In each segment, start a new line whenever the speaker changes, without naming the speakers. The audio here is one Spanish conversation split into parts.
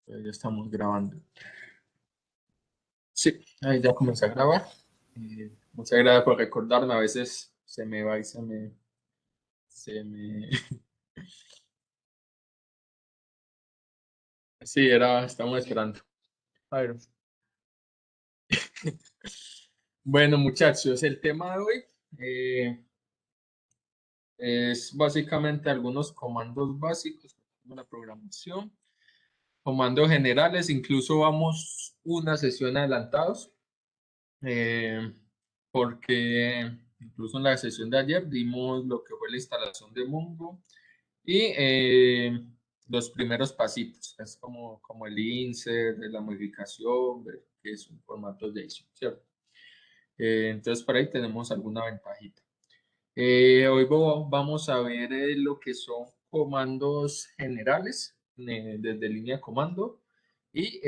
Ya estamos grabando. Sí, ahí ya comencé a grabar. Muchas gracias por recordarme. A veces se me va y se me... Sí, estamos esperando. A ver. Bueno, muchachos, el tema de hoy eh, es básicamente algunos comandos básicos de la programación, comandos generales, incluso vamos una sesión adelantados. eh, Porque incluso en la sesión de ayer dimos lo que fue la instalación de Mongo y los primeros pasitos, es como el insert, la modificación, ver qué es un formato JSON, ¿cierto? Entonces por ahí tenemos alguna ventajita. Hoy vamos a ver lo que son comandos generales desde línea de comando y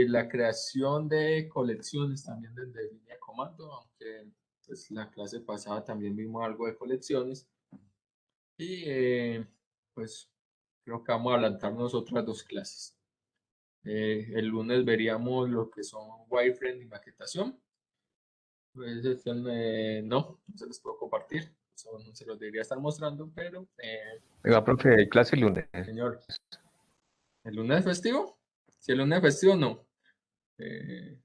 la creación de colecciones también desde línea de comando, aunque pues, la clase pasada también vimos algo de colecciones y pues creo que vamos a adelantarnos otras dos clases. El lunes veríamos lo que son wireframe y maquetación. Pues no se los puedo compartir, eso no se los debería estar mostrando, pero
Oiga, profe, clase el lunes.
señor, ¿el lunes es festivo? Si el lunes es festivo, no.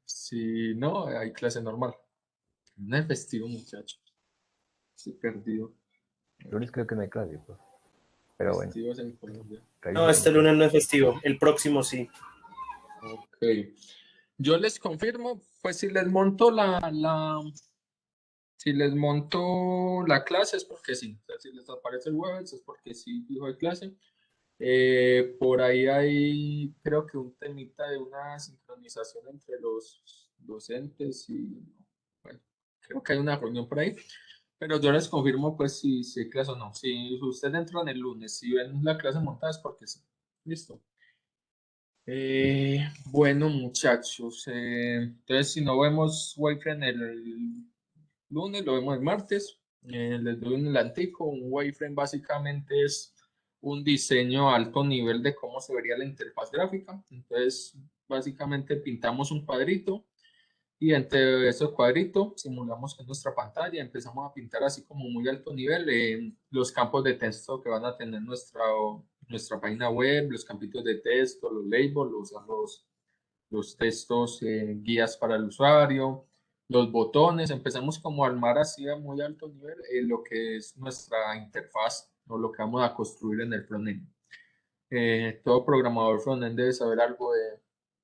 Si no, hay clase normal. El lunes es festivo, muchachos. Estoy perdido.
El lunes creo que no hay clase, pues. Pero bueno,
Festivos en Colombia.
No,
revise con
este
tiempo.
lunes no es festivo, el próximo sí.
Ok. Yo les confirmo, pues si les monto la clase es porque sí. O sea, si les aparece el Webex es porque sí fijo de clase. Por ahí hay, creo que un temita de una sincronización entre los docentes y, bueno, creo que hay una reunión por ahí, pero yo les confirmo pues si hay clase o no. Si usted entró en el lunes, si ven la clase montada es porque sí. Listo. Bueno, muchachos, entonces si no vemos Wayframe el lunes, lo vemos el martes. Les doy un adelantico. Un wireframe básicamente es un diseño a alto nivel de cómo se vería la interfaz gráfica. Entonces, básicamente pintamos un cuadrito y entre esos cuadritos simulamos en nuestra pantalla. Empezamos a pintar así como muy alto nivel los campos de texto que van a tener nuestra página web, los campitos de texto, los labels, los textos, guías para el usuario, los botones. Empezamos como a armar así a muy alto nivel lo que es nuestra interfaz o lo que vamos a construir en el frontend. Todo programador frontend debe saber algo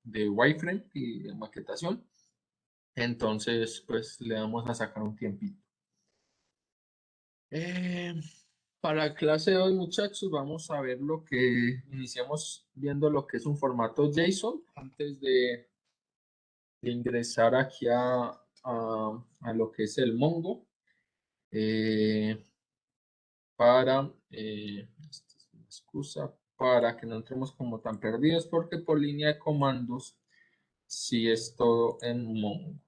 de wireframe y de maquetación. Entonces, pues le vamos a sacar un tiempito. Eh, para la clase de hoy, muchachos, vamos a ver iniciamos viendo lo que es un formato JSON antes de ingresar aquí a lo que es el Mongo esta es una excusa para que no entremos como tan perdidos porque por línea de comandos sí es todo en Mongo.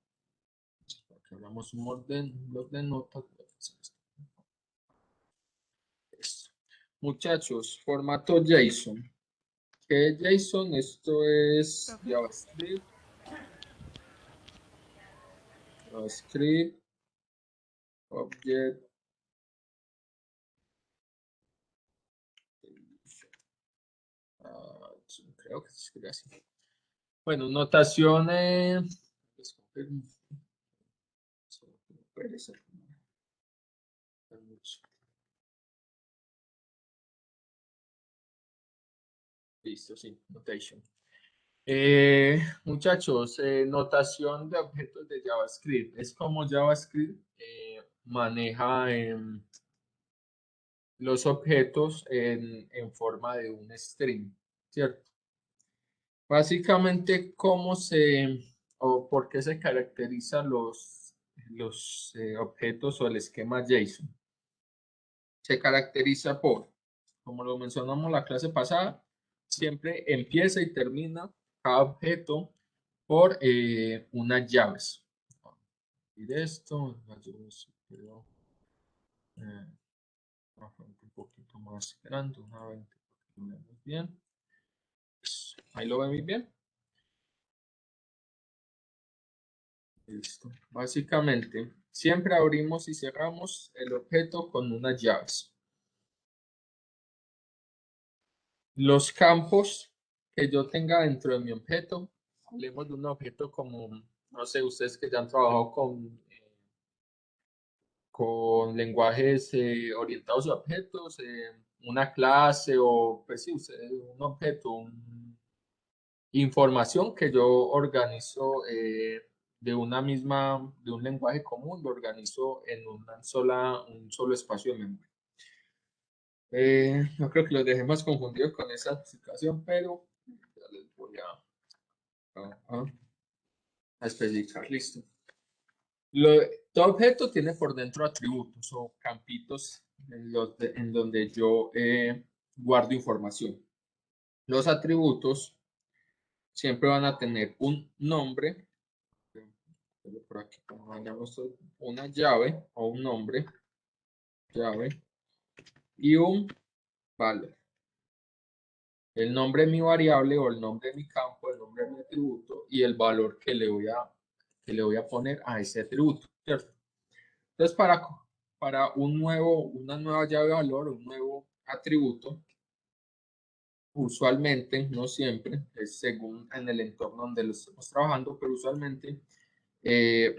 Aquí hablamos un blog de notas. Esto. Muchachos, formato JSON. ¿Qué es JSON? Esto es JavaScript, Object. Creo que se escribe así. Bueno, notaciones. Listo, sí, notation. Muchachos, notación de objetos de JavaScript. Es como JavaScript maneja los objetos en forma de un string, ¿cierto? Básicamente, o por qué se caracterizan los objetos o el esquema JSON. Se caracteriza por, como lo mencionamos la clase pasada, siempre empieza y termina cada objeto por unas llaves. Y de esto, un poquito más grande, una 20, para que lo veamos bien. Ahí lo ven muy bien. Listo. Básicamente, siempre abrimos y cerramos el objeto con unas llaves. Los campos que yo tenga dentro de mi objeto, hablemos de un objeto como, no sé, ustedes que ya han trabajado con lenguajes orientados a objetos, una clase o, pues sí, un objeto, información que yo organizo de de un lenguaje común, lo organizo en un solo espacio de memoria. No creo que los dejé más confundidos con esa explicación, pero ya les voy a especificar. Listo. Todo objeto tiene por dentro atributos o campitos en donde yo guardo información. Los atributos siempre van a tener un nombre, por aquí, una llave o un nombre, llave, y un valor. El nombre de mi variable o el nombre de mi campo, el nombre de mi atributo y el valor que le voy a poner a ese atributo, ¿cierto? Entonces, para una nueva llave de valor, un nuevo atributo, usualmente, no siempre, es según en el entorno donde lo estemos trabajando, pero usualmente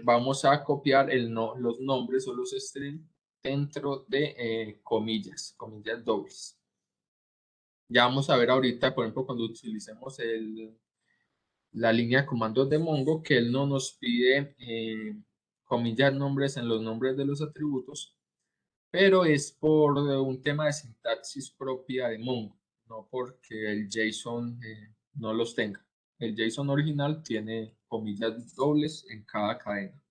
vamos a copiar los nombres o los strings dentro de comillas dobles. Ya vamos a ver ahorita, por ejemplo, cuando utilicemos la línea de comandos de Mongo, que él no nos pide comillas nombres en los nombres de los atributos, pero es por un tema de sintaxis propia de Mongo, no porque el JSON no los tenga. El JSON original tiene comillas dobles en cada cadena.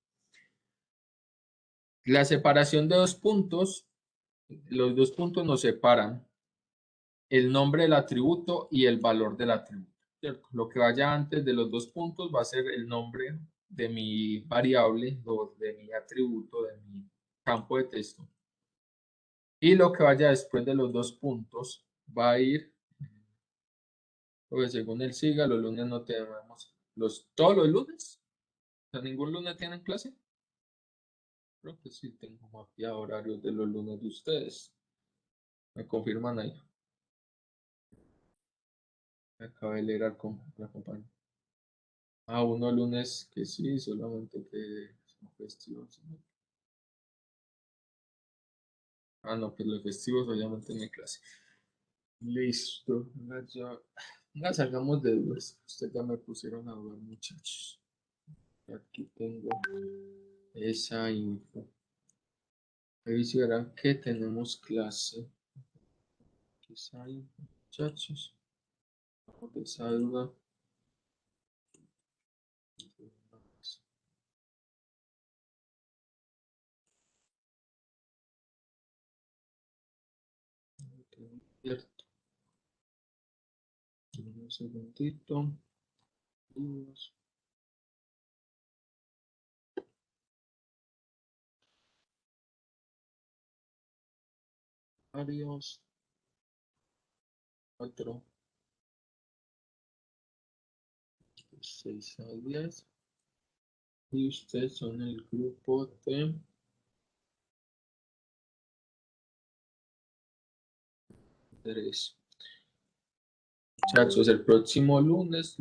La separación de dos puntos, los dos puntos nos separan el nombre del atributo y el valor del atributo, ¿cierto? Lo que vaya antes de los dos puntos va a ser el nombre de mi variable o de mi atributo, de mi campo de texto. Y lo que vaya después de los dos puntos va a ir, porque según el SIGA, los lunes no tenemos, todos los lunes, o sea, ningún lunes tienen clase. Creo que sí tengo mapeado horarios de los lunes de ustedes. Me confirman ahí. Me acabé de leer la compañía. Ah, uno lunes que sí, solamente que son festivos, ¿no? Ah, no, pues los festivos obviamente en mi clase. Listo. Ya salgamos de dudas. Ustedes ya me pusieron a dudar, muchachos. Aquí tengo esa info. Ahí se verán que tenemos clase. Esa info, muchachos. Vamos de esa duda. Cierto. Un segundito. Varios. 4, 6 a 10. Y ustedes son el grupo de 3. Muchachos, el próximo lunes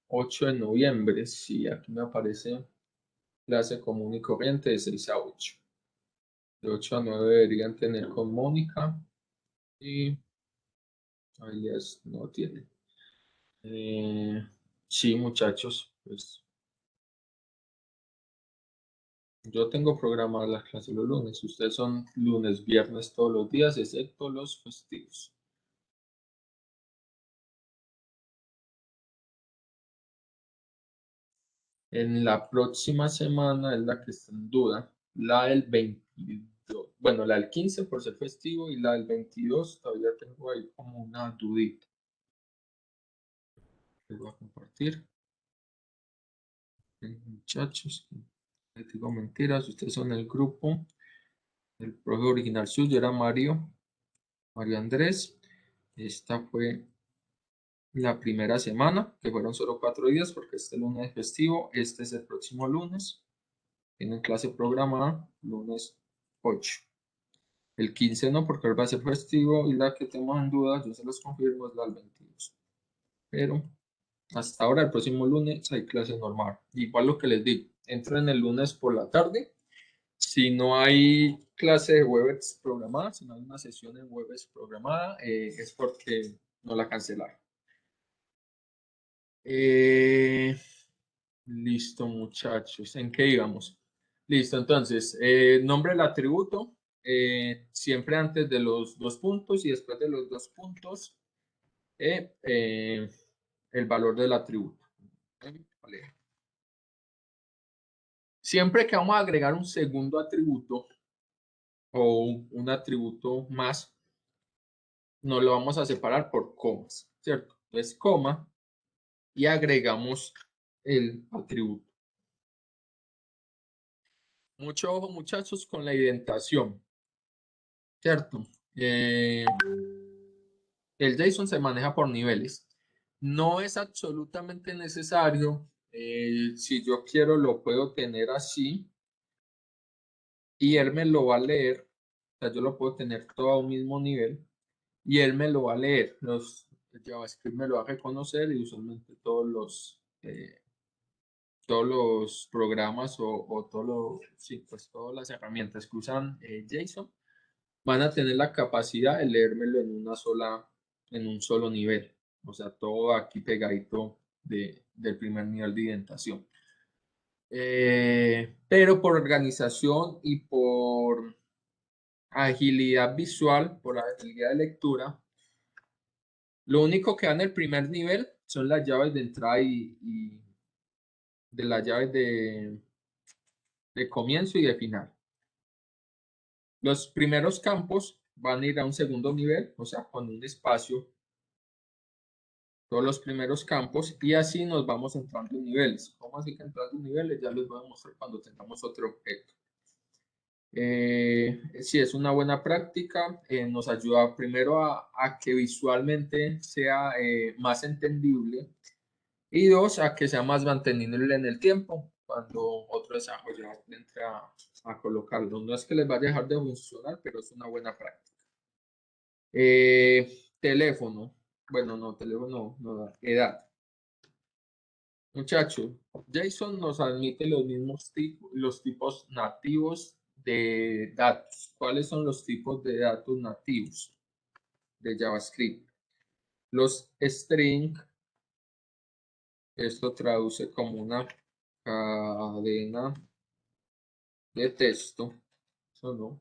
8 de noviembre, sí, aquí me aparece clase común y corriente de 6 a 8. De 8 a 9 deberían tener con Mónica y alias no tiene. Sí, muchachos, pues yo tengo programadas las clases los lunes. Ustedes son lunes, viernes todos los días, excepto los festivos. En la próxima semana es la que está en duda, la del 22, bueno, la del 15 por ser festivo y la del 22 todavía tengo ahí como una dudita. Les voy a compartir. Muchachos, les digo mentiras, ustedes son el grupo. El profe original suyo era Mario Andrés. Esta fue la primera semana, que fueron solo 4 días, porque este lunes es festivo, este es el próximo lunes. Tienen clase programada lunes 8. El 15 no, porque hoy va a ser festivo, y la que tengo en duda, yo se los confirmo, es la del 22. Pero hasta ahora, el próximo lunes, hay clase normal. Igual lo que les digo, entren el lunes por la tarde. Si no hay clase de Webex programada, si no hay una sesión en Webex programada, es porque no la cancelaron. Listo, muchachos. ¿En qué íbamos? Listo, entonces, nombre del atributo, siempre antes de los 2 puntos y después de los 2 puntos, el valor del atributo. Vale. Siempre que vamos a agregar un segundo atributo o un atributo más, nos lo vamos a separar por comas, ¿cierto? Entonces, coma y agregamos el atributo. Mucho ojo, muchachos, con la indentación, ¿cierto? El JSON se maneja por niveles. No es absolutamente necesario. Si yo quiero, lo puedo tener así y él me lo va a leer. O sea, yo lo puedo tener todo a un mismo nivel y él me lo va a leer. El JavaScript me lo va a reconocer y usualmente todos los programas o sí, pues todas las herramientas que usan JSON van a tener la capacidad de leérmelo en un solo nivel. O sea, todo aquí pegadito del primer nivel de indentación. Pero por organización y por agilidad visual, por agilidad de lectura, lo único que da en el primer nivel son las llaves de entrada y de las llaves de comienzo y de final. Los primeros campos van a ir a un segundo nivel, o sea, con un espacio, todos los primeros campos, y así nos vamos entrando en niveles. ¿Cómo así que entrando en niveles? Ya les voy a mostrar cuando tengamos otro objeto. Sí, es una buena práctica, nos ayuda primero a que visualmente sea más entendible y dos, a que sea más mantenible en el tiempo cuando otro desarrollador entre a colocarlo. No es que les vaya a dejar de funcionar, pero es una buena práctica. Teléfono. Bueno, no, teléfono no da. Edad. Muchachos, JSON nos admite los mismos tipos, los tipos nativos de datos. ¿Cuáles son los tipos de datos nativos de JavaScript? Los string, esto traduce como una cadena de texto, eso no.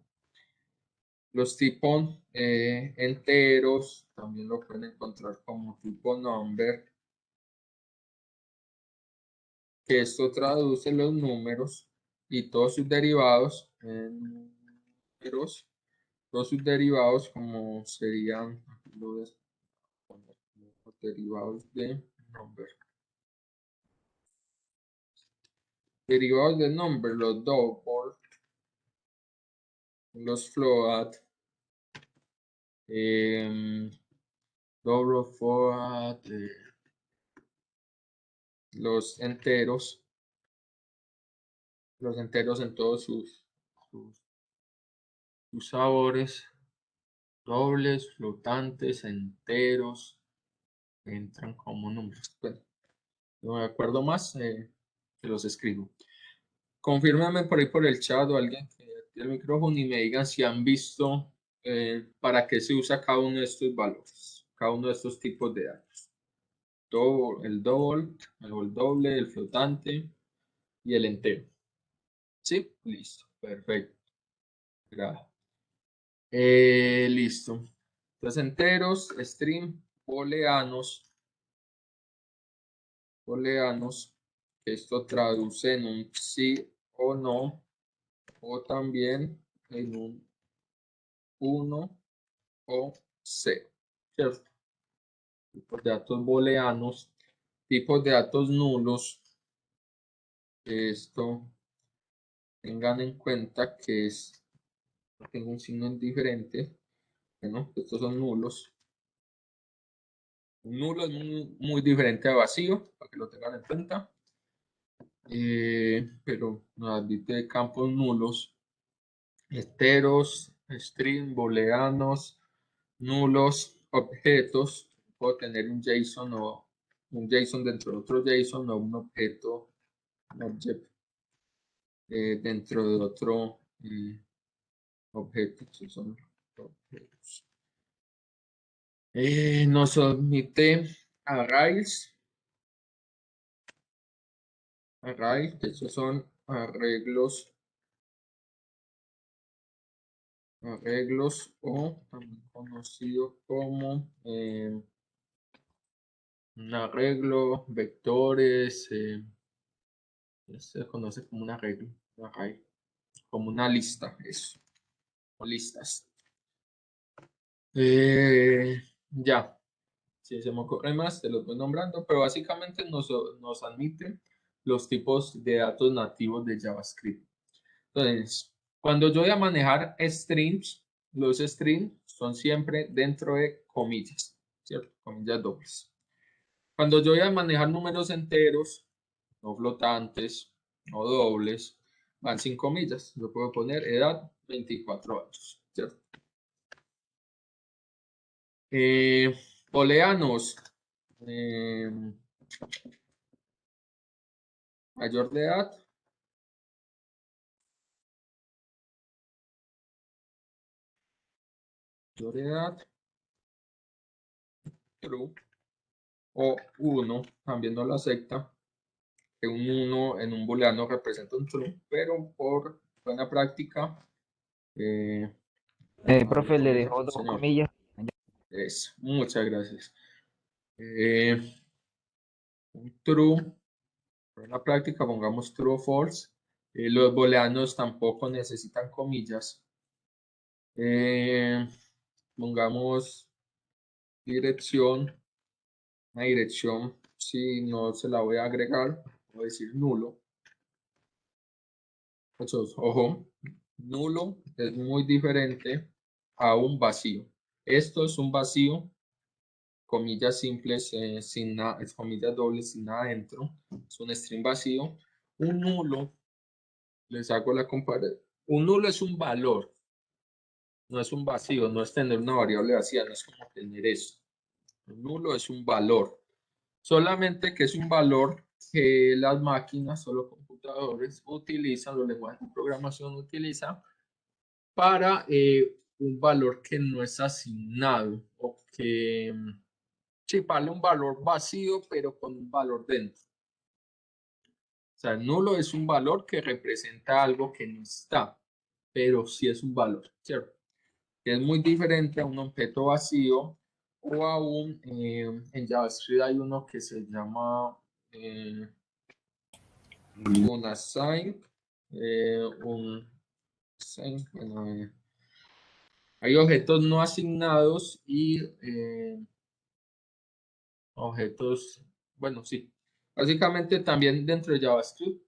Los tipos enteros, también lo pueden encontrar como tipo number, que esto traduce los números y todos sus derivados en números, todos sus derivados como serían los derivados de number. Derivados de number, los double, los float, double float, los enteros en todos sus sabores, dobles, flotantes, enteros, entran como números. Bueno, no me acuerdo más, que los escribo. Confírmame por ahí por el chat o alguien que active el micrófono y me digan si han visto para qué se usa cada uno de estos valores, cada uno de estos tipos de datos. El doble, el flotante y el entero. ¿Sí? Listo. Perfecto. Gracias. Listo. Entonces, enteros, string, booleanos. Esto traduce en un sí o no, o también en un 1 o 0. ¿Cierto? Tipos de datos booleanos, tipos de datos nulos. Esto tengan en cuenta que tengo un signo diferente. Bueno, estos son nulos. Un nulo es muy diferente a vacío, para que lo tengan en cuenta. Pero nos admite campos nulos, enteros, string, booleanos, nulos, objetos. Puedo tener un JSON o un JSON dentro de otro JSON o un objeto, un object, dentro de otro objeto. Esos son objetos. Nos admite arrays. Array, que estos son arreglos o también conocido como un arreglo, vectores, se conoce como un arreglo, un array, como una lista, eso, o listas. Ya, si se me ocurre más, te los voy nombrando, pero básicamente nos admiten los tipos de datos nativos de JavaScript. Entonces, cuando yo voy a manejar strings, los strings son siempre dentro de comillas, ¿cierto? Comillas dobles. Cuando yo voy a manejar números enteros, no flotantes, no dobles, van sin comillas. Yo puedo poner edad 24 años, ¿cierto? Booleanos, mayor de edad, mayor de edad, true, o 1, también no lo acepta, que un 1 en un booleano representa un true, pero por buena práctica.
Profe, le dejó dos
señor.
comillas.
Muchas gracias. Un true, por buena práctica pongamos true o false. Los booleanos tampoco necesitan comillas. Pongamos dirección. Una dirección, si no se la voy a agregar, voy a decir nulo. Entonces, ojo, nulo es muy diferente a un vacío. Esto es un vacío, comillas simples, sin nada, comillas dobles, sin nada dentro. Es un string vacío. Un nulo, les hago la comparación. Un nulo es un valor, no es un vacío, no es tener una variable vacía, no es como tener eso. Un nulo es un valor. Solamente que es un valor que las máquinas o los computadores utilizan, los lenguajes de programación utilizan para un valor que no es asignado o que sí vale un valor vacío pero con un valor dentro. O sea, nulo es un valor que representa algo que no está, pero sí es un valor, ¿cierto? Que es muy diferente a un objeto vacío o a un, en JavaScript hay uno que se llama un assign, bueno, hay objetos no asignados y objetos, bueno, sí, básicamente también dentro de JavaScript.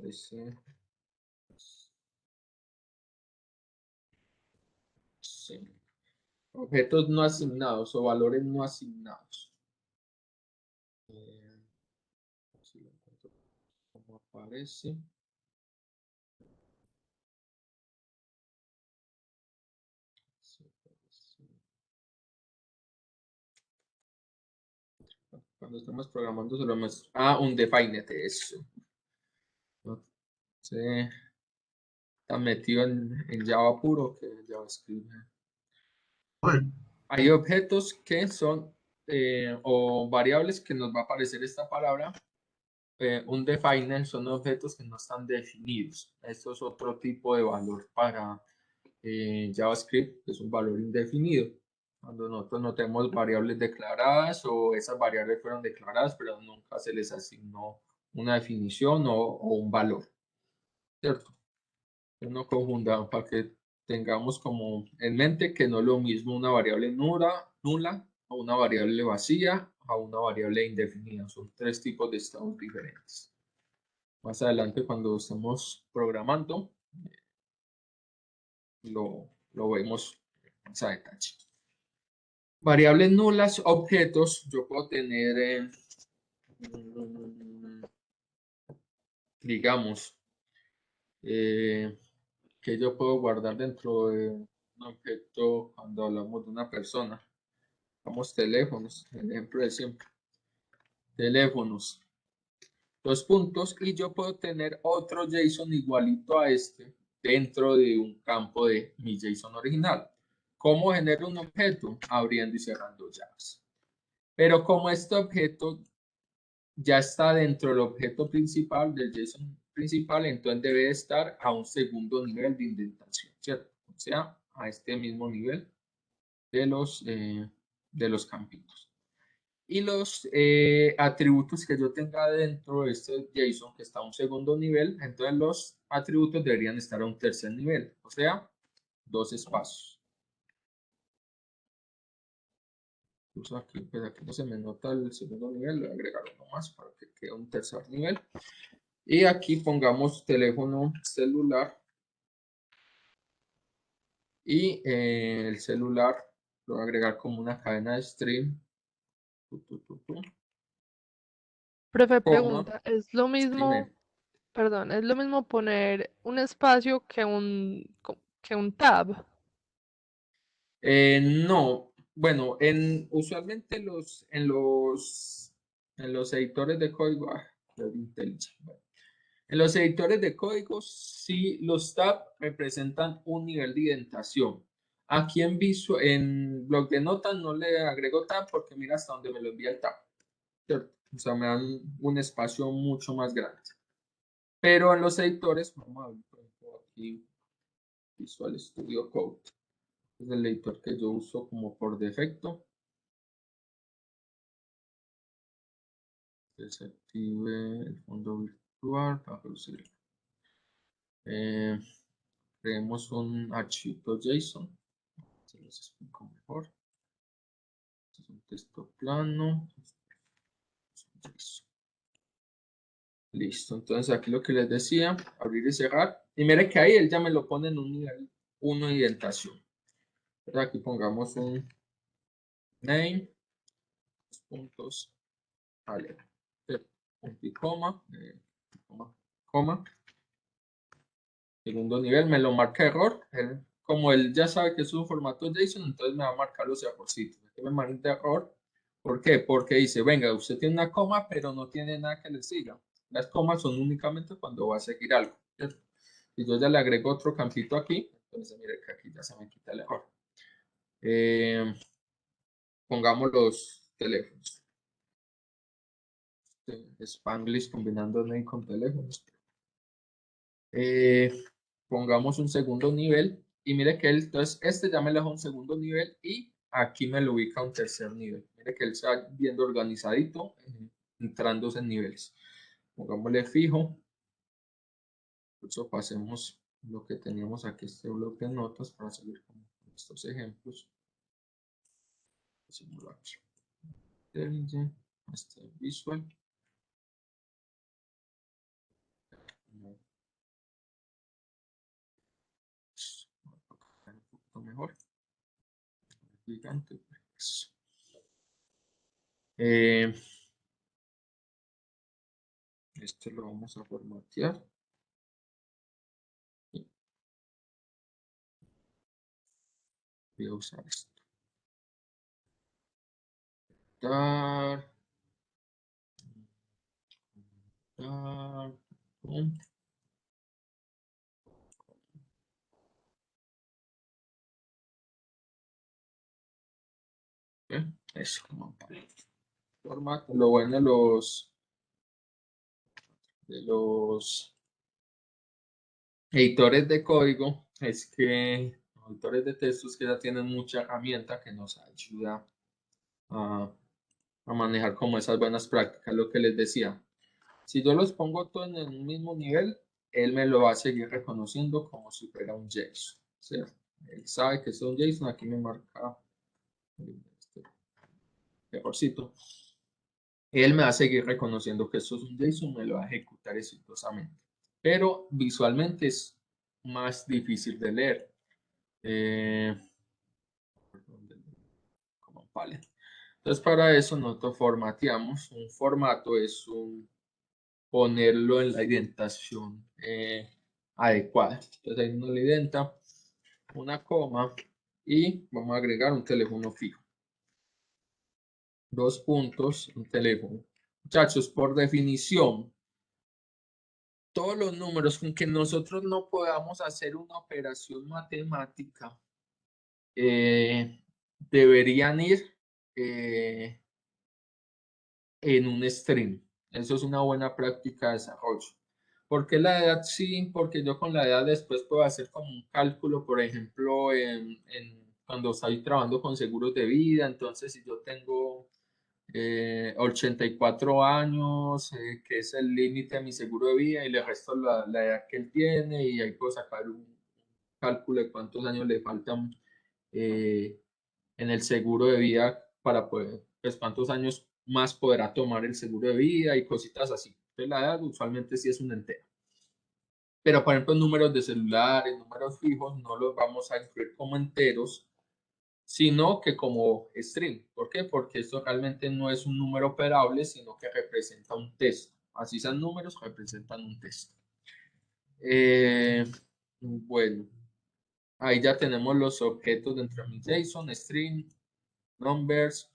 Sí. Objetos no asignados o valores no asignados. Si lo encuentro como aparece. Cuando estamos programando se lo muestro. Un definite, eso. No sé, está metido en Java puro que en JavaScript. Hay objetos que son o variables que nos va a aparecer esta palabra. Un definer son objetos que no están definidos. Esto es otro tipo de valor para JavaScript, que es un valor indefinido. Cuando nosotros no tenemos variables declaradas o esas variables fueron declaradas, pero nunca se les asignó una definición o un valor. ¿Cierto? No confundamos para que tengamos como en mente que no es lo mismo una variable nula a una variable vacía a una variable indefinida. Son tres tipos de estados diferentes. Más adelante cuando estemos programando lo vemos más a detalle. Variables nulas, objetos, yo puedo tener, digamos, que yo puedo guardar dentro de un objeto cuando hablamos de una persona. Vamos, teléfonos, el ejemplo de siempre. Teléfonos, dos puntos, y yo puedo tener otro JSON igualito a este dentro de un campo de mi JSON original. ¿Cómo genero un objeto? Abriendo y cerrando llaves. Pero como este objeto ya está dentro del objeto principal del JSON principal, entonces debe estar a un segundo nivel de indentación, ¿cierto? O sea, a este mismo nivel de los campitos. Y los atributos que yo tenga dentro de este JSON, que está a un segundo nivel, entonces los atributos deberían estar a un tercer nivel, o sea, 2 espacios. Incluso aquí, pues aquí no se me nota el segundo nivel, le voy a agregar uno más para que quede un tercer nivel. Y aquí pongamos teléfono celular. Y el celular lo voy a agregar como una cadena de stream.
Profe,
Coma,
pregunta, ¿es lo mismo,
dime.
perdón, es lo mismo poner un espacio que un tab?
No, bueno, usualmente en los editores de código, bueno, en los editores de código, sí, los tabs representan un nivel de indentación. Aquí en Bloc de Notas no le agrego tab porque mira hasta donde me lo envía el tab, ¿cierto? O sea, me dan un espacio mucho más grande. Pero en los editores, vamos a ver, por ejemplo, aquí Visual Studio Code. Es el editor que yo uso como por defecto. Desactive el fondo virtual para producir. Creemos un archivo JSON. Se los explico mejor. Este es un texto plano. Listo. Entonces aquí lo que les decía, abrir y cerrar. Y mire que ahí él ya me lo pone en un nivel 1 de indentación. Entonces aquí pongamos un name, puntos, vale, punto y coma, coma. Segundo nivel me lo marca error. Como él ya sabe que es un formato JSON, entonces me va a marcar los errorcitos. Aquí me marca error. ¿Por qué? Porque dice, venga, usted tiene una coma, pero no tiene nada que le siga. Las comas son únicamente cuando va a seguir algo, ¿cierto? Y yo ya le agrego otro campito aquí. Entonces, mire que aquí ya se me quita el error. Pongamos los teléfonos. Spanglish combinando name con teléfonos. Pongamos un segundo nivel y mire que entonces este ya me lo deja un segundo nivel y aquí me lo ubica un tercer nivel. Mire que él está viendo organizadito, entrándose en niveles. Pongámosle fijo. Incluso pasemos lo que teníamos aquí, este bloque de notas para seguir con estos ejemplos. Simulacro. Este visual. Un poquito mejor. Gigante. Este lo vamos a formatear. Voy a usar esto. Dar, pum. Eso, formato. Lo bueno de los editores de código es que los editores de textos que ya tienen mucha herramienta que nos ayuda a manejar como esas buenas prácticas, lo que les decía. Si yo los pongo todo en el mismo nivel, él me lo va a seguir reconociendo como si fuera un JSON. ¿Cierto? Él sabe que es un JSON, aquí me marca este errorcito. Él me va a seguir reconociendo que esto es un JSON, me lo va a ejecutar exitosamente. Pero visualmente es más difícil de leer. Vale. Entonces, para eso nosotros formateamos. Un formato es ponerlo en la indentación adecuada. Entonces, ahí uno le indenta una coma y vamos a agregar un teléfono fijo. 2 puntos, un teléfono. Muchachos, por definición, todos los números con que nosotros no podamos hacer una operación matemática deberían ir en un string. Eso es una buena práctica de desarrollo. ¿Por qué la edad sí? Porque yo con la edad después puedo hacer como un cálculo, por ejemplo, cuando estoy trabajando con seguros de vida. Entonces, si yo tengo 84 años, que es el límite de mi seguro de vida, y le resto la edad que él tiene, y ahí puedo sacar un cálculo de cuántos años le faltan en el seguro de vida para poder, pues cuántos años más podrá tomar el seguro de vida y cositas así. Entonces la edad usualmente sí es un entero. Pero por ejemplo números de celulares, números fijos, no los vamos a incluir como enteros, sino que como string. ¿Por qué? Porque esto realmente no es un número operable, sino que representa un texto. Así sean números, representan un texto. Bueno, ahí ya tenemos los objetos dentro de mi JSON, string, numbers,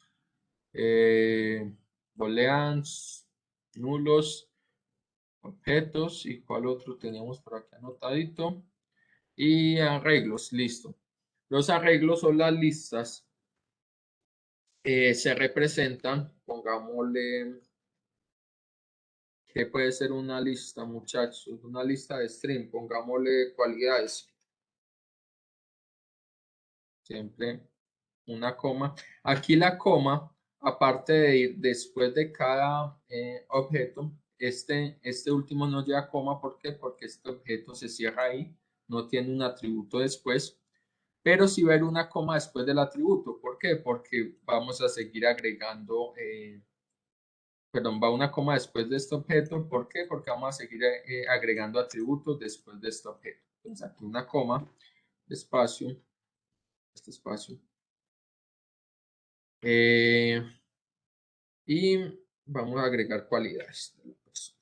booleans, nulos, objetos, y cuál otro teníamos por aquí anotadito, y arreglos, listo. Los arreglos son las listas, se representan, pongámosle, que puede ser una lista, muchachos, una lista de string, pongámosle cualidades, siempre una coma. Aquí la coma, aparte de ir después de cada objeto, este último no lleva coma. ¿Por qué? Porque este objeto se cierra ahí, no tiene un atributo después, pero sí va a haber una coma después del atributo. ¿Por qué? Porque vamos a seguir agregando, perdón, va una coma después de este objeto. ¿Por qué? Porque vamos a seguir agregando atributos después de este objeto. Entonces aquí una coma, espacio, este espacio. Y vamos a agregar cualidades de la persona.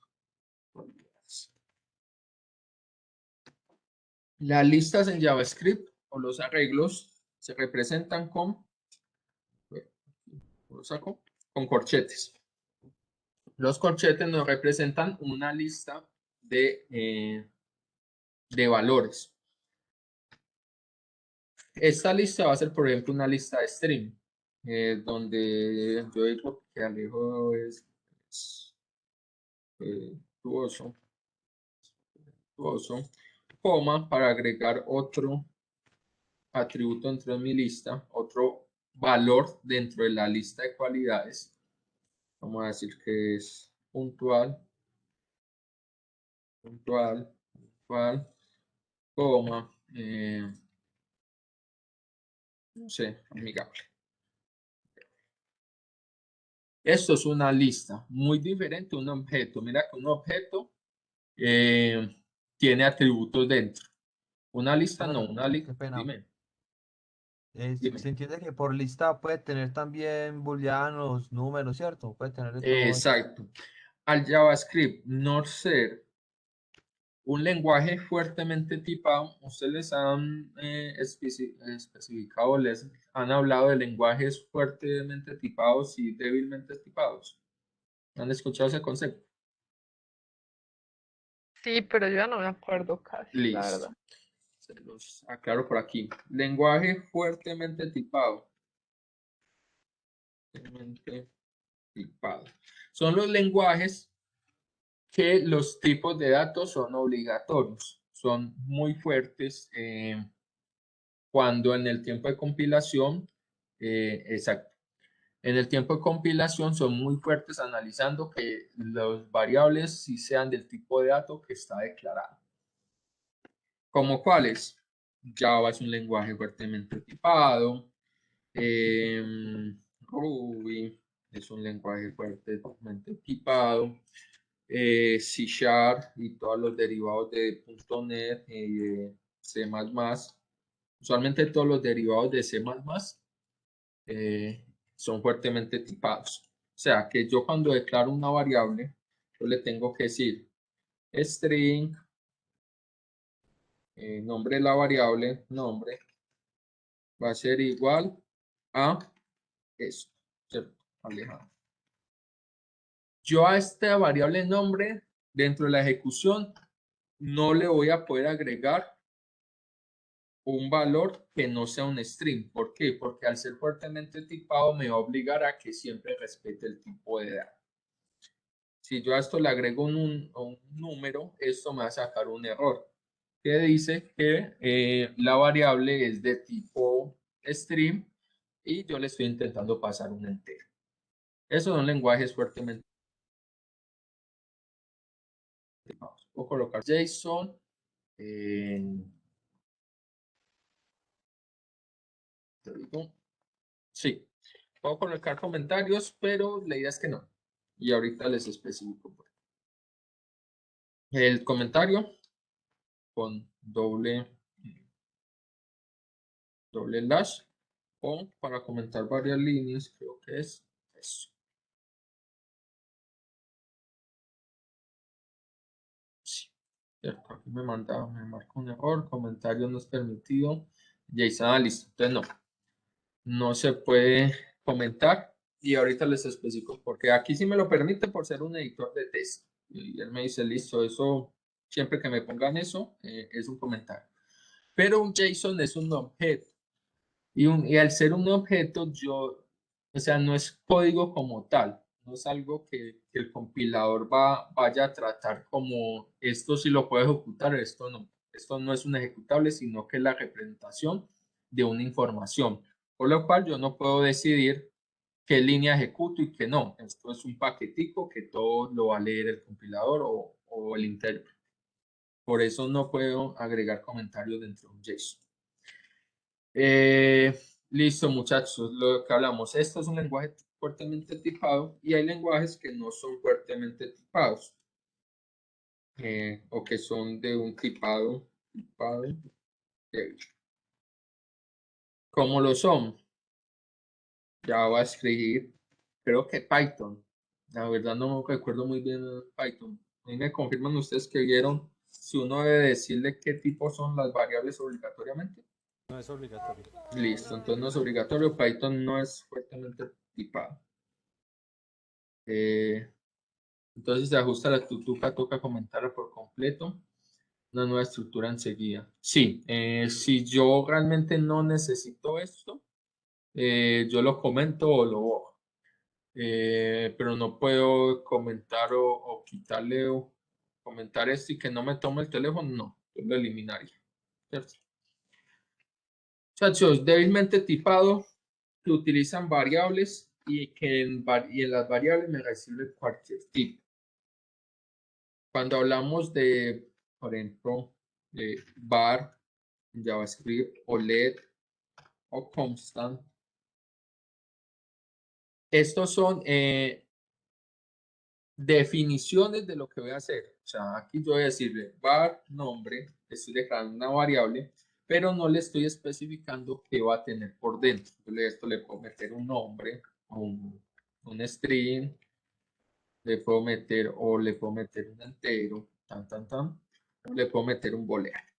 Las listas en JavaScript o los arreglos se representan con corchetes. Los corchetes nos representan una lista de valores. Esta lista va a ser, por ejemplo, una lista de string, donde yo digo que Alejo es tuoso, coma, para agregar otro atributo dentro de mi lista, otro valor dentro de la lista de cualidades. Vamos a decir que es puntual, coma, no sé, amigable. Esto es una lista muy diferente a un objeto. Mira que un objeto tiene atributos dentro. Una lista no,
Bueno,
una lista.
qué pena.
Dime.
Se entiende que por lista puede tener también booleanos, números, ¿cierto? Puede tener de todo eso.
Exacto. Al JavaScript no ser un lenguaje fuertemente tipado, ustedes les han especificado, les han hablado de lenguajes fuertemente tipados y débilmente tipados. ¿Han escuchado ese concepto?
Sí, pero yo ya no me acuerdo casi, la
Listo.
verdad.
Se los aclaro por aquí. Lenguaje fuertemente tipado. Fuertemente tipado. Son los lenguajes que los tipos de datos son obligatorios. Son muy fuertes cuando en el tiempo de compilación, exacto. En el tiempo de compilación son muy fuertes analizando que los variables sí sean del tipo de dato que está declarado. ¿Como cuáles? Java es un lenguaje fuertemente tipado. Ruby es un lenguaje fuertemente tipado. C# y todos los derivados de .NET y de C++. Usualmente todos los derivados de C++ son fuertemente tipados. O sea, que yo cuando declaro una variable, yo le tengo que decir string, nombre de la variable, nombre, va a ser igual a esto, ¿cierto? Alejandro. Yo a esta variable nombre, dentro de la ejecución, no le voy a poder agregar un valor que no sea un string. ¿Por qué? Porque al ser fuertemente tipado me va a obligar a que siempre respete el tipo de dato. Si yo a esto le agrego un número, esto me va a sacar un error que dice que la variable es de tipo string y yo le estoy intentando pasar un entero. Esos son lenguajes fuertemente tipados. Puedo colocar JSON te digo, sí, puedo colocar comentarios, pero la idea es que no. Y ahorita les especifico. El comentario con doble slash o para comentar varias líneas, creo que es eso. Sí, cierto, aquí me marca un error, comentario no es permitido. JSON, listo. Entonces no se puede comentar y ahorita les explico porque aquí sí me lo permite por ser un editor de test. Y él me dice, listo, eso, siempre que me pongan eso, es un comentario. Pero un JSON es un objeto. Y al ser un objeto, o sea, no es código como tal, no es algo que el compilador vaya a tratar como esto sí lo puede ejecutar, esto no. Esto no es un ejecutable, sino que es la representación de una información, por lo cual yo no puedo decidir qué línea ejecuto y qué no. Esto es un paquetico que todo lo va a leer el compilador o el intérprete. Por eso no puedo agregar comentarios dentro de un JSON. Listo, muchachos, lo que hablamos. Esto es un lenguaje fuertemente tipado y hay lenguajes que no son fuertemente tipados o que son de un tipado débil. ¿Cómo lo son? JavaScript, creo que Python. La verdad no recuerdo muy bien Python. A mí me confirman ustedes que vieron si uno debe decirle qué tipo son las variables obligatoriamente.
No es obligatorio.
Listo, entonces no es obligatorio. Python no es fuertemente tipado. Entonces se ajusta la tutuca, toca comentarla por completo. Una nueva estructura enseguida. Sí, si yo realmente no necesito esto, yo lo comento o lo borro. Pero no puedo comentar o quitarle o comentar esto y que no me tome el teléfono, no, yo lo eliminaría. ¿Cierto? Muchachos, débilmente tipado, que utilizan variables y que en las variables me recibe cualquier tipo. Cuando hablamos de, por ejemplo, de var, JavaScript o LED o constant, estos son definiciones de lo que voy a hacer. O sea, aquí yo voy a decirle var nombre, estoy declarando una variable, pero no le estoy especificando qué va a tener por dentro. Esto le puedo meter un nombre, un string, le puedo meter un entero, o le puedo meter un booleano.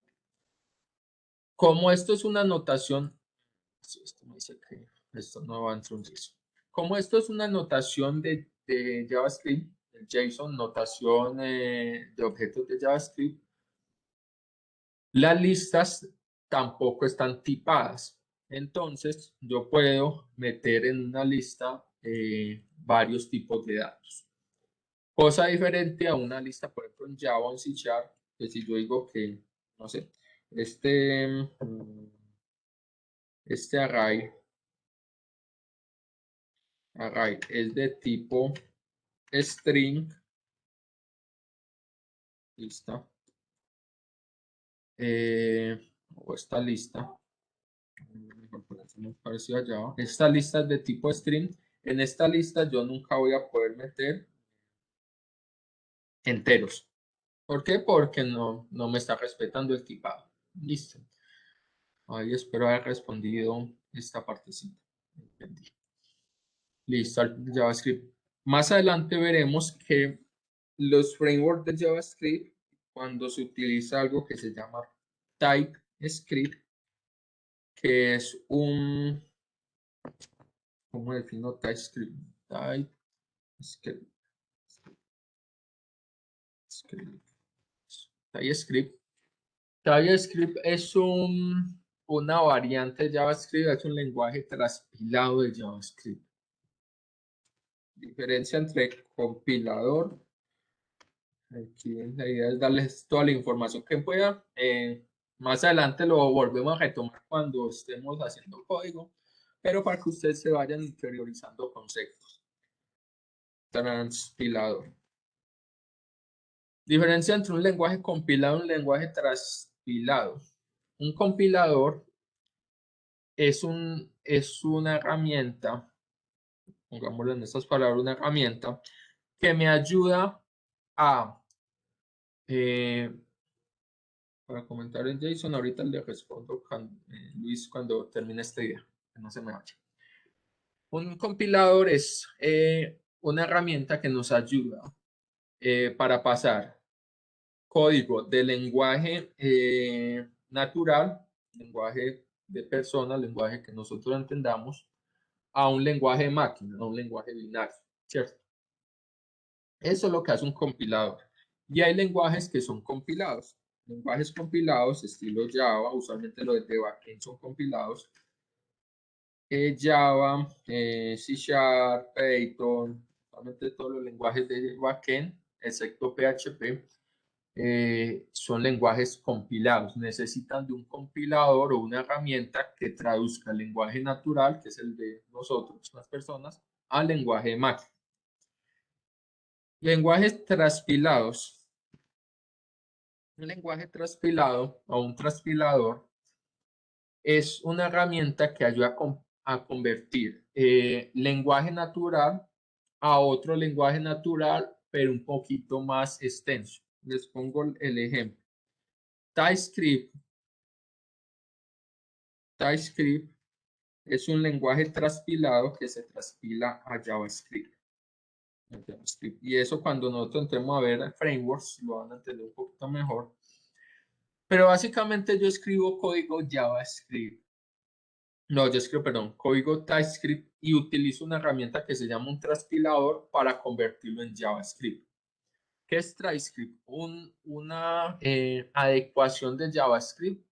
Como esto es una notación, esto me dice que esto no va a introducir. Como esto es una notación de JavaScript, el JSON, notación de objetos de JavaScript, las listas tampoco están tipadas. Entonces, yo puedo meter en una lista varios tipos de datos. Cosa diferente a una lista, por ejemplo, en Java o en C#, que si yo digo que, no sé, este array es de tipo string, lista, o esta lista, esta lista es de tipo string. En esta lista yo nunca voy a poder meter enteros. ¿Por qué? Porque no me está respetando el tipado. Listo. Ahí espero haber respondido esta partecita. Entendí. Listo, al JavaScript. Más adelante veremos que los frameworks de JavaScript, cuando se utiliza algo que se llama TypeScript, que es un, ¿cómo defino TypeScript? TypeScript. TypeScript es una variante de JavaScript, es un lenguaje transpilado de JavaScript. Diferencia entre compilador. Aquí la idea es darles toda la información que pueda. Más adelante lo volvemos a retomar cuando estemos haciendo código, pero para que ustedes se vayan interiorizando conceptos. Transpilador. Diferencia entre un lenguaje compilado y un lenguaje transpilado. Un compilador es una herramienta, pongámoslo en estas palabras, una herramienta que me ayuda a, para comentar en JSON, ahorita le respondo Luis cuando termine este día, que no se me vaya. Un compilador es una herramienta que nos ayuda para pasar código de lenguaje natural, lenguaje de persona, lenguaje que nosotros entendamos, a un lenguaje de máquina, a un lenguaje binario, ¿cierto? Eso es lo que hace un compilador. Y hay lenguajes que son compilados. Lenguajes compilados, estilo Java, usualmente los de backend son compilados. Java, C#, Python, usualmente todos los lenguajes de backend, excepto PHP, son lenguajes compilados. Necesitan de un compilador o una herramienta que traduzca el lenguaje natural, que es el de nosotros, las personas, al lenguaje de máquina. Lenguajes transpilados. Un lenguaje transpilado o un transpilador es una herramienta que ayuda a convertir lenguaje natural a otro lenguaje natural, pero un poquito más extenso. Les pongo el ejemplo. TypeScript es un lenguaje transpilado que se transpila a JavaScript. Y eso cuando nosotros entremos a ver frameworks lo van a entender un poquito mejor. Pero básicamente yo escribo código JavaScript. No, yo escribo, perdón, código TypeScript y utilizo una herramienta que se llama un transpilador para convertirlo en JavaScript. ¿Qué es TypeScript? Una adecuación de JavaScript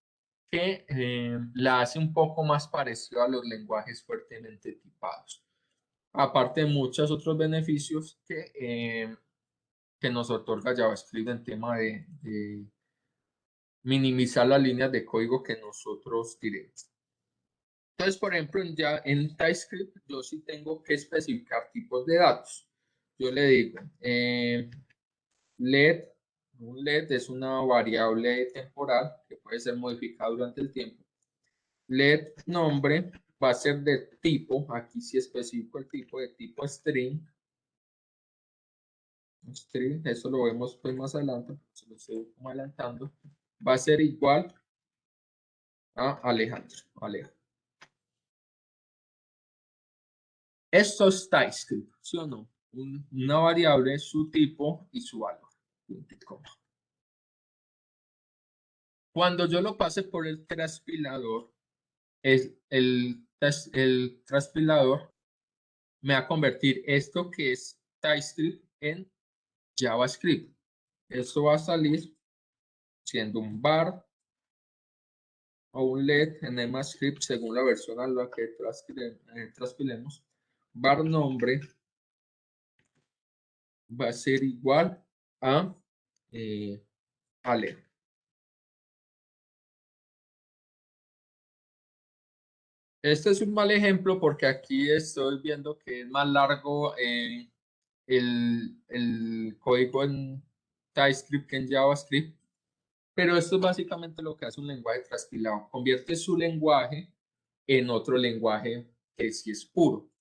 que la hace un poco más parecido a los lenguajes fuertemente tipados. Aparte de muchos otros beneficios que nos otorga JavaScript en tema de minimizar las líneas de código que nosotros diremos. Entonces, por ejemplo, en TypeScript yo sí tengo que especificar tipos de datos. Yo le digo, let, un let es una variable temporal que puede ser modificada durante el tiempo. Let nombre va a ser de tipo, aquí sí especifico el tipo, de tipo string. String, eso lo vemos pues más adelante, se lo estoy como adelantando. Va a ser igual a Alejandro. Esto es TypeScript, ¿sí o no? Una variable, su tipo y su valor. Cuando yo lo pase por el transpilador, el transpilador me va a convertir esto que es TypeScript en JavaScript. Esto va a salir siendo un var o un let en EMAScript según la versión a la que transpilemos. Var nombre va a ser igual a Ale. Este es un mal ejemplo porque aquí estoy viendo que es más largo el código en TypeScript que en JavaScript, pero esto es básicamente lo que hace un lenguaje transpilado. Convierte su lenguaje en otro lenguaje que sí es puro.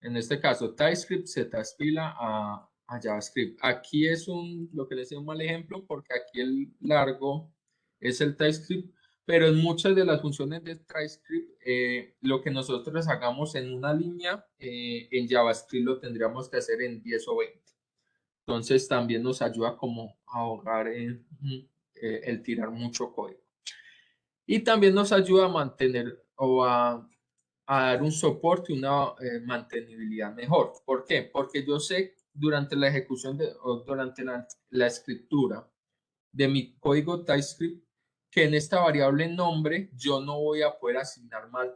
En este caso, TypeScript se transpila a JavaScript. Aquí es lo que les decía un mal ejemplo porque aquí el largo es el TypeScript, pero en muchas de las funciones de TypeScript, lo que nosotros hagamos en una línea, en JavaScript lo tendríamos que hacer en 10 o 20. Entonces también nos ayuda como a ahogar el tirar mucho código. Y también nos ayuda a mantener o a dar un soporte y una mantenibilidad mejor. ¿Por qué? Porque yo sé durante la ejecución o durante la escritura de mi código TypeScript que en esta variable nombre yo no voy a poder asignar más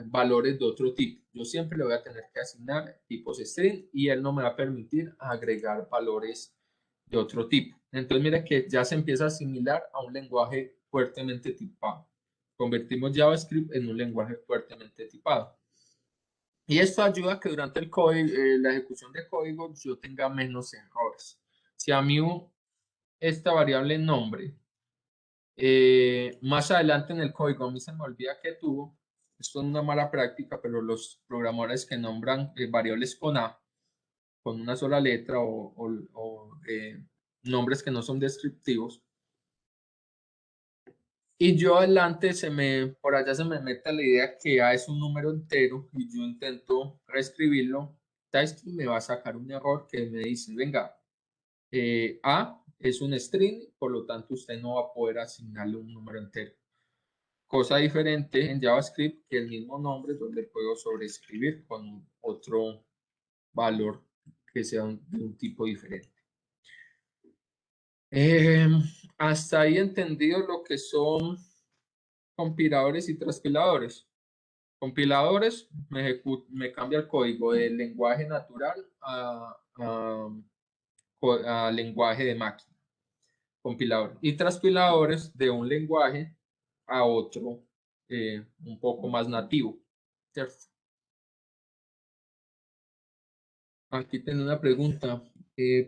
valores de otro tipo. Yo siempre le voy a tener que asignar tipos string y él no me va a permitir agregar valores de otro tipo. Entonces mira que ya se empieza a asimilar a un lenguaje fuertemente tipado. Convertimos JavaScript en un lenguaje fuertemente tipado. Y esto ayuda a que durante el código, la ejecución de código yo tenga menos errores. Si a mí esta variable nombre más adelante en el código a mí se me olvida que tuvo, esto es una mala práctica, pero los programadores que nombran variables con A, con una sola letra o nombres que no son descriptivos, y yo adelante por allá se me mete la idea que A es un número entero y yo intento reescribirlo, TypeScript me va a sacar un error que me dice, venga, A es un string, por lo tanto usted no va a poder asignarle un número entero. Cosa diferente en JavaScript que el mismo nombre donde puedo sobreescribir con otro valor que sea de un tipo diferente. Hasta ahí entendido lo que son compiladores y transpiladores. Compiladores me cambia el código del lenguaje natural a lenguaje de máquina. Compilador. Y transpiladores de un lenguaje a otro un poco más nativo. ¿Cierto? Aquí tengo una pregunta.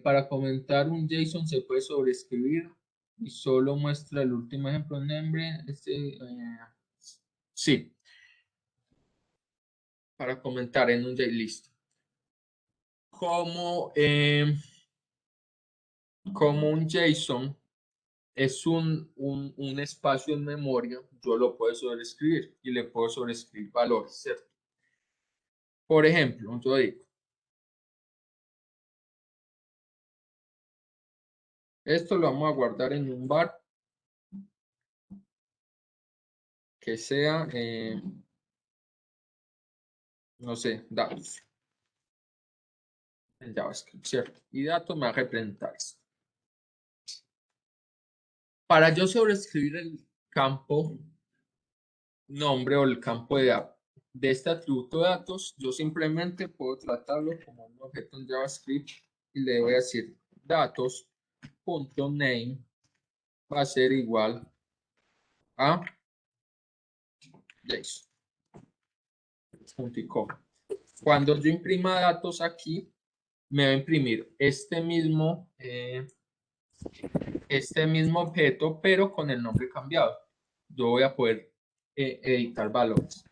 Para comentar un JSON se puede sobreescribir y solo muestra el último ejemplo en nombre. Sí. Para comentar en un JSON, listo. Como un JSON es un espacio en memoria, yo lo puedo sobreescribir y le puedo sobreescribir valores, ¿cierto? Por ejemplo, yo digo, esto lo vamos a guardar en un var que sea, no sé, datos en JavaScript, ¿cierto? Y datos me va a representar esto. Para yo sobreescribir el campo nombre o el campo de este atributo de datos, yo simplemente puedo tratarlo como un objeto en JavaScript y le voy a decir datos.name va a ser igual a JSON.com. Cuando yo imprima datos aquí, me va a imprimir este mismo objeto, pero con el nombre cambiado. Yo voy a poder editar valores.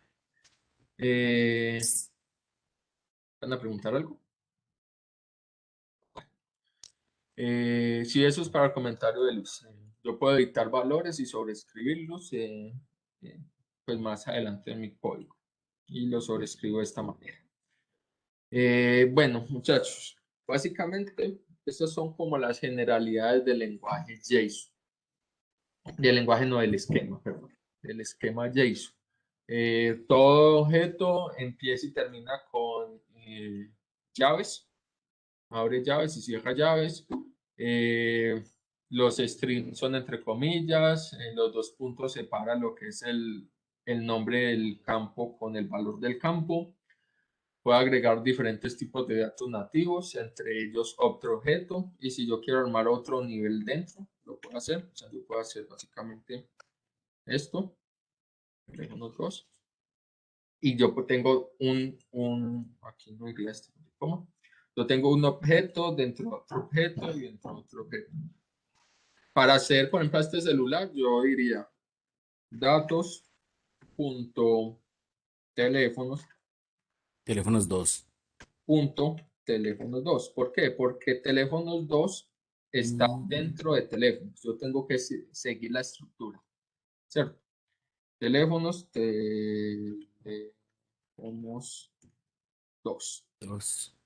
¿Van a preguntar algo? Sí, eso es para el comentario de Luz. Yo puedo editar valores y sobreescribirlos pues más adelante en mi código. Y lo sobreescribo de esta manera. Bueno, muchachos, básicamente estas son como las generalidades del lenguaje JSON. Del lenguaje, no del esquema, perdón. Del esquema JSON. Todo objeto empieza y termina con llaves. Abre llaves y cierra llaves. Los strings son entre comillas. Los dos puntos separan lo que es el nombre del campo con el valor del campo. Puedo agregar diferentes tipos de datos nativos, entre ellos otro objeto. Y si yo quiero armar otro nivel dentro, lo puedo hacer. O sea, yo puedo hacer básicamente esto. Unos dos. Y yo tengo aquí no iría este, ¿cómo? Yo tengo un objeto dentro de otro objeto y dentro de otro objeto. Para hacer, por ejemplo, este celular, yo diría datos.teléfonos.
Teléfonos 2.
Teléfonos 2. ¿Por qué? Porque teléfonos 2 está dentro de teléfonos. Yo tengo que seguir la estructura. ¿cierto? Teléfonos, tenemos 2.
2.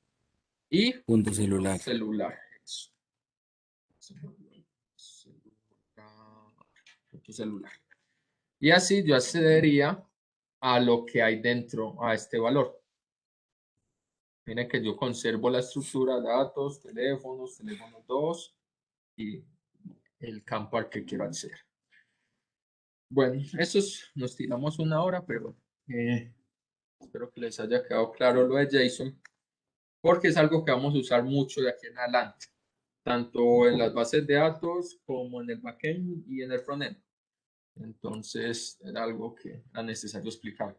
Y
Punto celular.
celular. Eso. Celular. Y así yo accedería a lo que hay dentro, a este valor. Miren que yo conservo la estructura, datos, teléfonos 2 y el campo al que quiero acceder. Bueno, nos tiramos una hora, pero espero que les haya quedado claro lo de JSON, porque es algo que vamos a usar mucho de aquí en adelante, tanto en las bases de datos como en el backend y en el frontend. Entonces, era algo que era necesario explicar.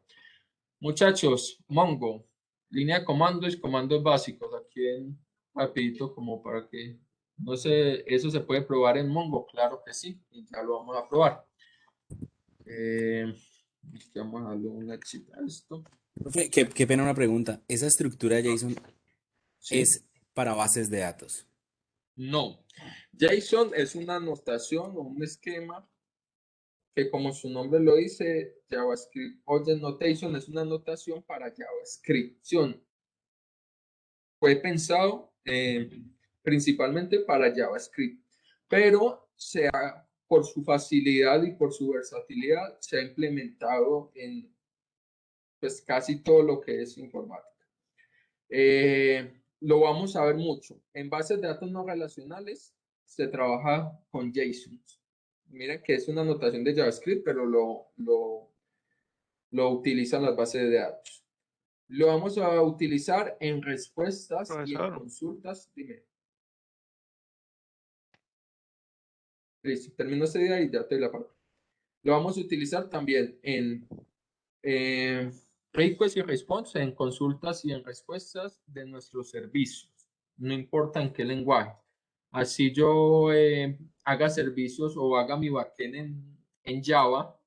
Muchachos, Mongo, línea de comandos y comandos básicos. Aquí en rapidito, como para que, no sé, ¿eso se puede probar en Mongo? Claro que sí, y ya lo vamos a probar. Vamos a darle una chita a esto.
Profe, qué pena una pregunta. ¿Esa estructura de JSON
¿Sí?
es para bases de datos?
No. JSON es una notación o un esquema que, como su nombre lo dice, JavaScript Object Notation es una notación para JavaScript. Fue pensado principalmente para JavaScript, pero por su facilidad y por su versatilidad se ha implementado en pues, casi todo lo que es informática. Lo vamos a ver mucho. En bases de datos no relacionales se trabaja con JSON. Miren que es una notación de JavaScript, pero lo utilizan las bases de datos. Lo vamos a utilizar en respuestas y en
Profesor,
consultas. Dime. Listo, termino esta idea y ya te la palabra. Lo vamos a utilizar también en request y response, en consultas y en respuestas de nuestros servicios. No importa en qué lenguaje. Así yo haga servicios o haga mi backend en Java,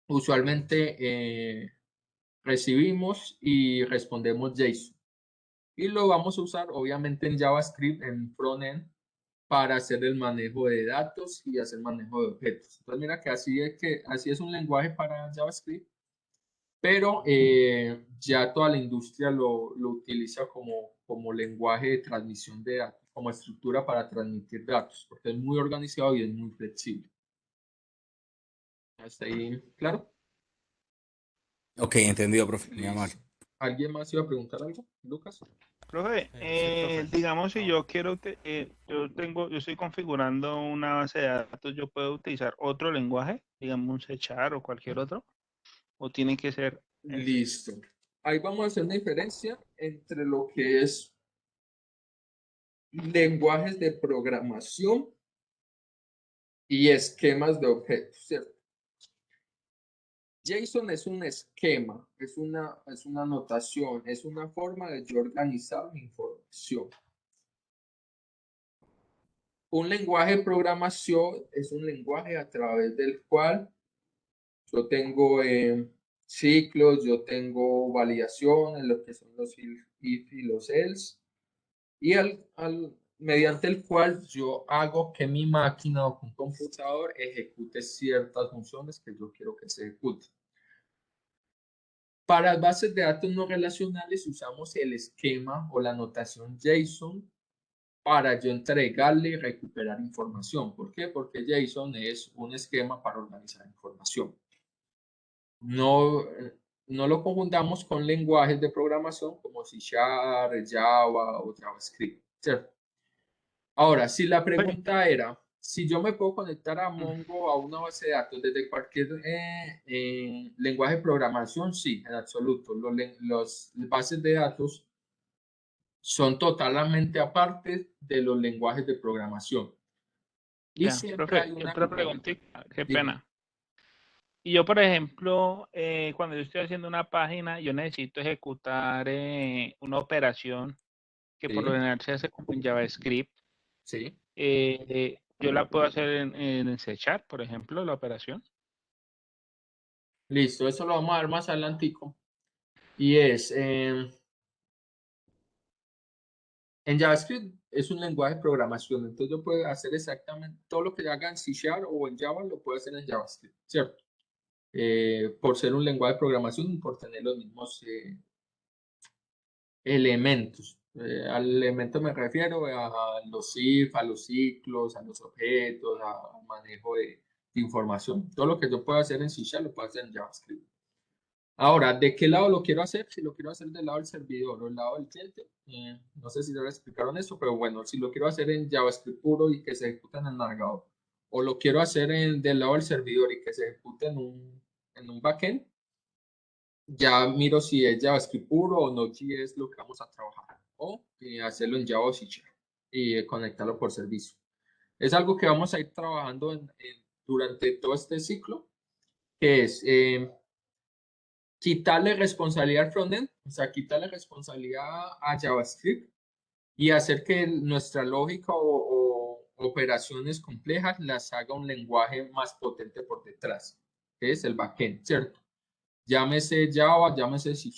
usualmente recibimos y respondemos JSON. Y lo vamos a usar obviamente en JavaScript, en frontend, para hacer el manejo de datos y hacer manejo de objetos. Entonces mira que así es un lenguaje para JavaScript, pero ya toda la industria lo utiliza como lenguaje de transmisión de datos, como estructura para transmitir datos, porque es muy organizado y es muy flexible. ¿Está ahí claro?
Ok, entendido, profe. Muy amable.
Listo. ¿Alguien más iba a preguntar algo? Lucas.
profe,
Sí, profe.
digamos si
Ah,
yo quiero yo estoy configurando una base de datos, yo puedo utilizar otro lenguaje, digamos un C# o cualquier otro, o tiene que ser ese.
Listo. Ahí vamos a hacer una diferencia entre lo que es lenguajes de programación y esquemas de objetos, ¿cierto? JSON es un esquema, es una notación, es una forma de yo organizar mi información. Un lenguaje de programación es un lenguaje a través del cual yo tengo ciclos, yo tengo validaciones, lo que son los if y los else, y mediante el cual yo hago que mi máquina o un computador ejecute ciertas funciones que yo quiero que se ejecuten. Para bases de datos no relacionales usamos el esquema o la notación JSON para yo entregarle y recuperar información. ¿Por qué? Porque JSON es un esquema para organizar información. No, no lo confundamos con lenguajes de programación como C#, Java o JavaScript, ¿cierto? Ahora, si la pregunta era, si yo me puedo conectar a Mongo, a una base de datos desde cualquier lenguaje de programación, sí, en absoluto. Los bases de datos son totalmente aparte de los lenguajes de programación. Y
Ya,
siempre
profe,
hay
y
una...
otra preguntita, qué
Dime.
pena. Y yo, por ejemplo, cuando yo estoy haciendo una página, yo necesito ejecutar una operación que por lo
Sí,
general se hace como en JavaScript.
sí.
Yo la puedo hacer en C#, por ejemplo, la operación.
Listo, eso lo vamos a ver más adelantico. Y es, En JavaScript es un lenguaje de programación, entonces yo puedo hacer exactamente todo lo que haga en C# o en Java, lo puedo hacer en JavaScript, ¿cierto? Por ser un lenguaje de programación y por tener los mismos elementos. Al elemento me refiero a los if, a los ciclos, a los objetos, al manejo de información. Todo lo que yo puedo hacer en C# lo puedo hacer en JavaScript. Ahora, ¿de qué lado lo quiero hacer? Si lo quiero hacer del lado del servidor o del lado del cliente, no sé si ya le explicaron eso, pero bueno, si lo quiero hacer en JavaScript puro y que se ejecute en el navegador, o lo quiero hacer del lado del servidor y que se ejecute en un backend, ya miro si es JavaScript puro o Node.js lo que vamos a trabajar, o hacerlo en Java o C# y conectarlo por servicio. Es algo que vamos a ir trabajando durante todo este ciclo, que es quitarle responsabilidad al frontend, o sea, quitarle responsabilidad a JavaScript y hacer que nuestra lógica o operaciones complejas las haga un lenguaje más potente por detrás, que es el backend, ¿cierto? Llámese Java, llámese C#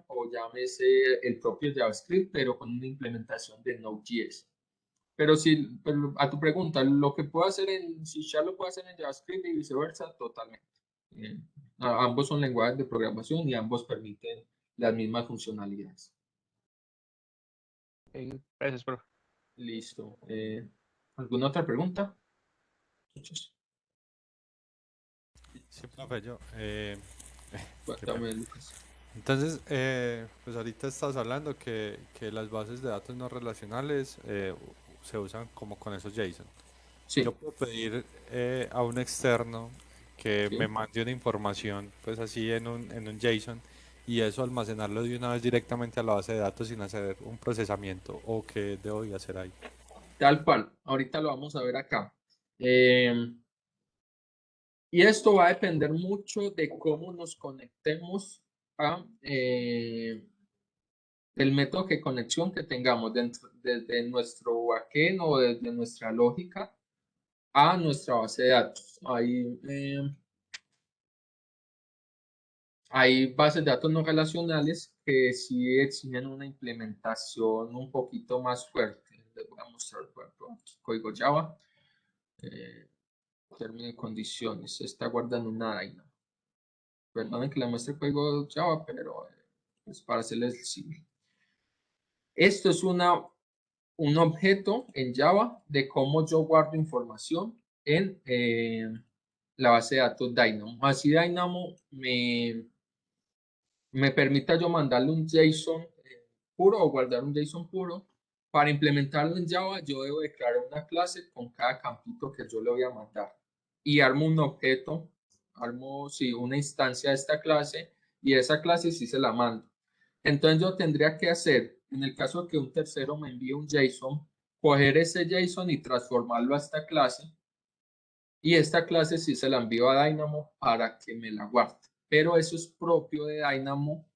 o llámese el propio JavaScript, pero con una implementación de Node.js. Pero a tu pregunta, lo que puedo hacer en C# lo puedo hacer en JavaScript y viceversa, totalmente. Ambos son lenguajes de programación y ambos permiten las mismas funcionalidades.
Gracias, profe.
Listo. ¿Alguna otra pregunta? Muchos.
Sí, profe, yo. Qué pena.
Cuéntame, Lucas.
Entonces, pues ahorita estás hablando que las bases de datos no relacionales se usan como con esos JSON.
Sí,
Yo puedo pedir a un externo que me
sí.
mande una información, pues así en un JSON, y eso almacenarlo de una vez directamente a la base de datos sin hacer un procesamiento, o qué debo de hacer ahí.
Tal cual. Ahorita lo vamos a ver acá. Y esto va a depender mucho de cómo nos conectemos del método de conexión que tengamos desde nuestro backend o desde nuestra lógica a nuestra base de datos. Hay bases de datos no relacionales que sí exigen una implementación un poquito más fuerte. Les voy a mostrar, por ejemplo, aquí, código Java, término y condiciones. Se está guardando una Dynamo. Perdonen que le muestre el código Java, pero pues para hacerles simple. Esto es un objeto en Java de cómo yo guardo información en la base de datos Dynamo. Así Dynamo me permita yo mandarle un JSON puro o guardar un JSON puro. Para implementarlo en Java, yo debo declarar una clase con cada campito que yo le voy a mandar. Y armo un objeto, una instancia de esta clase, y esa clase sí se la mando. Entonces yo tendría que hacer, en el caso de que un tercero me envíe un JSON, coger ese JSON y transformarlo a esta clase, y esta clase sí se la envío a Dynamo para que me la guarde. Pero eso es propio de Dynamo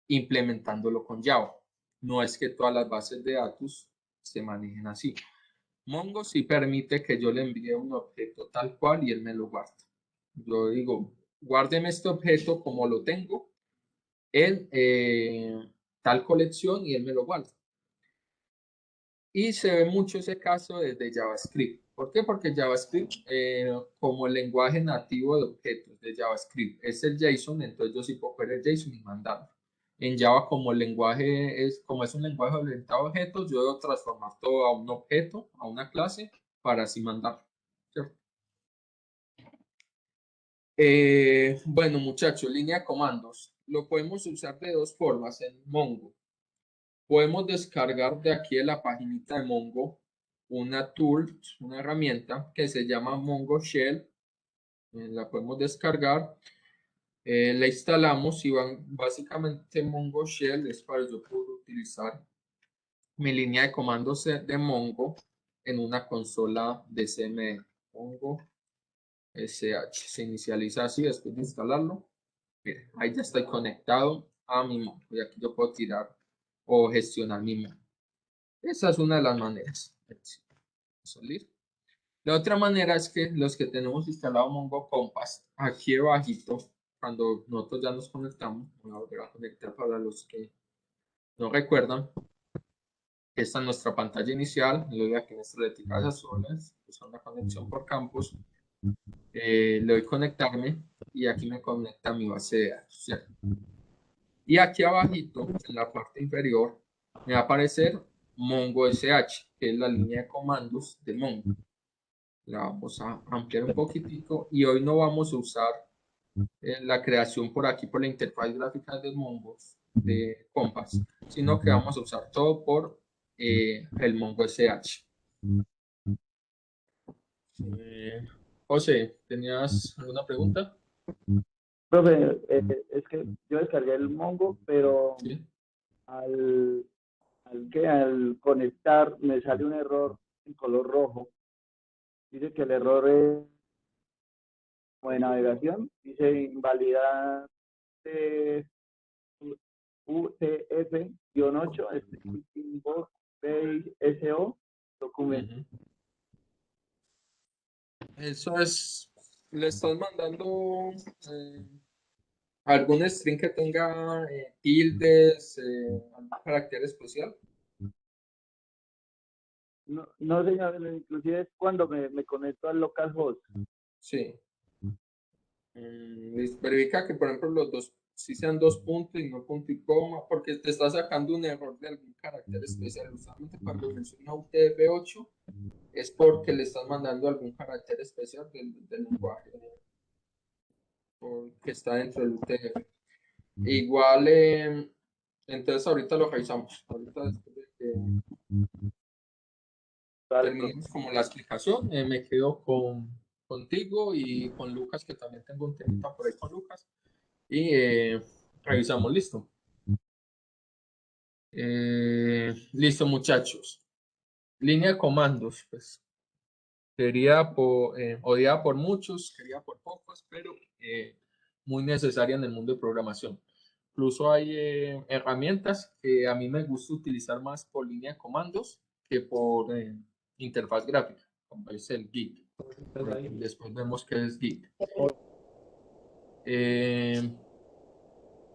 implementándolo con Java. No es que todas las bases de datos se manejen así. Mongo sí permite que yo le envíe un objeto tal cual y él me lo guarda. Yo digo, guárdeme este objeto como lo tengo en tal colección y él me lo guarda. Y se ve mucho ese caso desde JavaScript. ¿Por qué? Porque JavaScript, como el lenguaje nativo de objetos de JavaScript, es el JSON, entonces yo sí puedo coger el JSON y mandarlo. En Java, como el lenguaje como es un lenguaje orientado a objetos, yo debo transformar todo a un objeto, a una clase, para así mandarlo. ¿Cierto? Bueno, muchachos, línea de comandos. Lo podemos usar de dos formas en Mongo. Podemos descargar de aquí de la paginita de Mongo una tool, una herramienta que se llama Mongo Shell. La podemos descargar, la instalamos y básicamente Mongo Shell es para yo poder utilizar mi línea de comandos de Mongo en una consola de CMD. Mongo SH se inicializa así después de instalarlo. Miren, ahí ya estoy conectado a mi Mongo y aquí yo puedo tirar o gestionar mi Mongo. Esa es una de las maneras. Salir. La otra manera es que los que tenemos instalado Mongo Compass, aquí abajito, cuando nosotros ya nos conectamos, voy a volver a conectar para los que no recuerdan, Esta es nuestra pantalla inicial. Le doy aquí en estas letricas azules, que son la conexión por campus. Le doy conectarme y aquí me conecta a mi base de datos, ¿cierto? Y aquí abajito, en la parte inferior, me va a aparecer Mongo SH, que es la línea de comandos de Mongo. La vamos a ampliar un poquitico y hoy no vamos a usar la creación por aquí por la interfaz gráfica de Mongo de Compass, sino que vamos a usar todo por el Mongo SH. José, ¿tenías alguna pregunta?
Profe, es que yo descargué el Mongo, pero
Sí.
al conectar me sale un error en color rojo. Dice que el error es como de navegación, dice invalidar UTF-8, Inbox Page SO documento.
Eso es, le estás mandando algún string que tenga tildes, algún carácter especial.
No, no, señor, inclusive es cuando me conecto al localhost.
Sí. Verifica que, por ejemplo, los dos, si sean dos puntos y no punto y coma, porque te está sacando un error de algún carácter especial. Usualmente cuando menciona UTF-8 es porque le estás mandando algún carácter especial del lenguaje que está dentro del UTF. Igual, entonces ahorita lo revisamos. Ahorita después de que terminemos como la explicación, me quedo contigo y con Lucas, que también tengo un temita por ahí con Lucas. Y revisamos, listo. Listo, muchachos. Línea de comandos, pues odiada por muchos, querida por pocos, pero muy necesaria en el mundo de programación. Incluso hay herramientas que a mí me gusta utilizar más por línea de comandos que por interfaz gráfica, como es el Git. Después vemos qué es Git.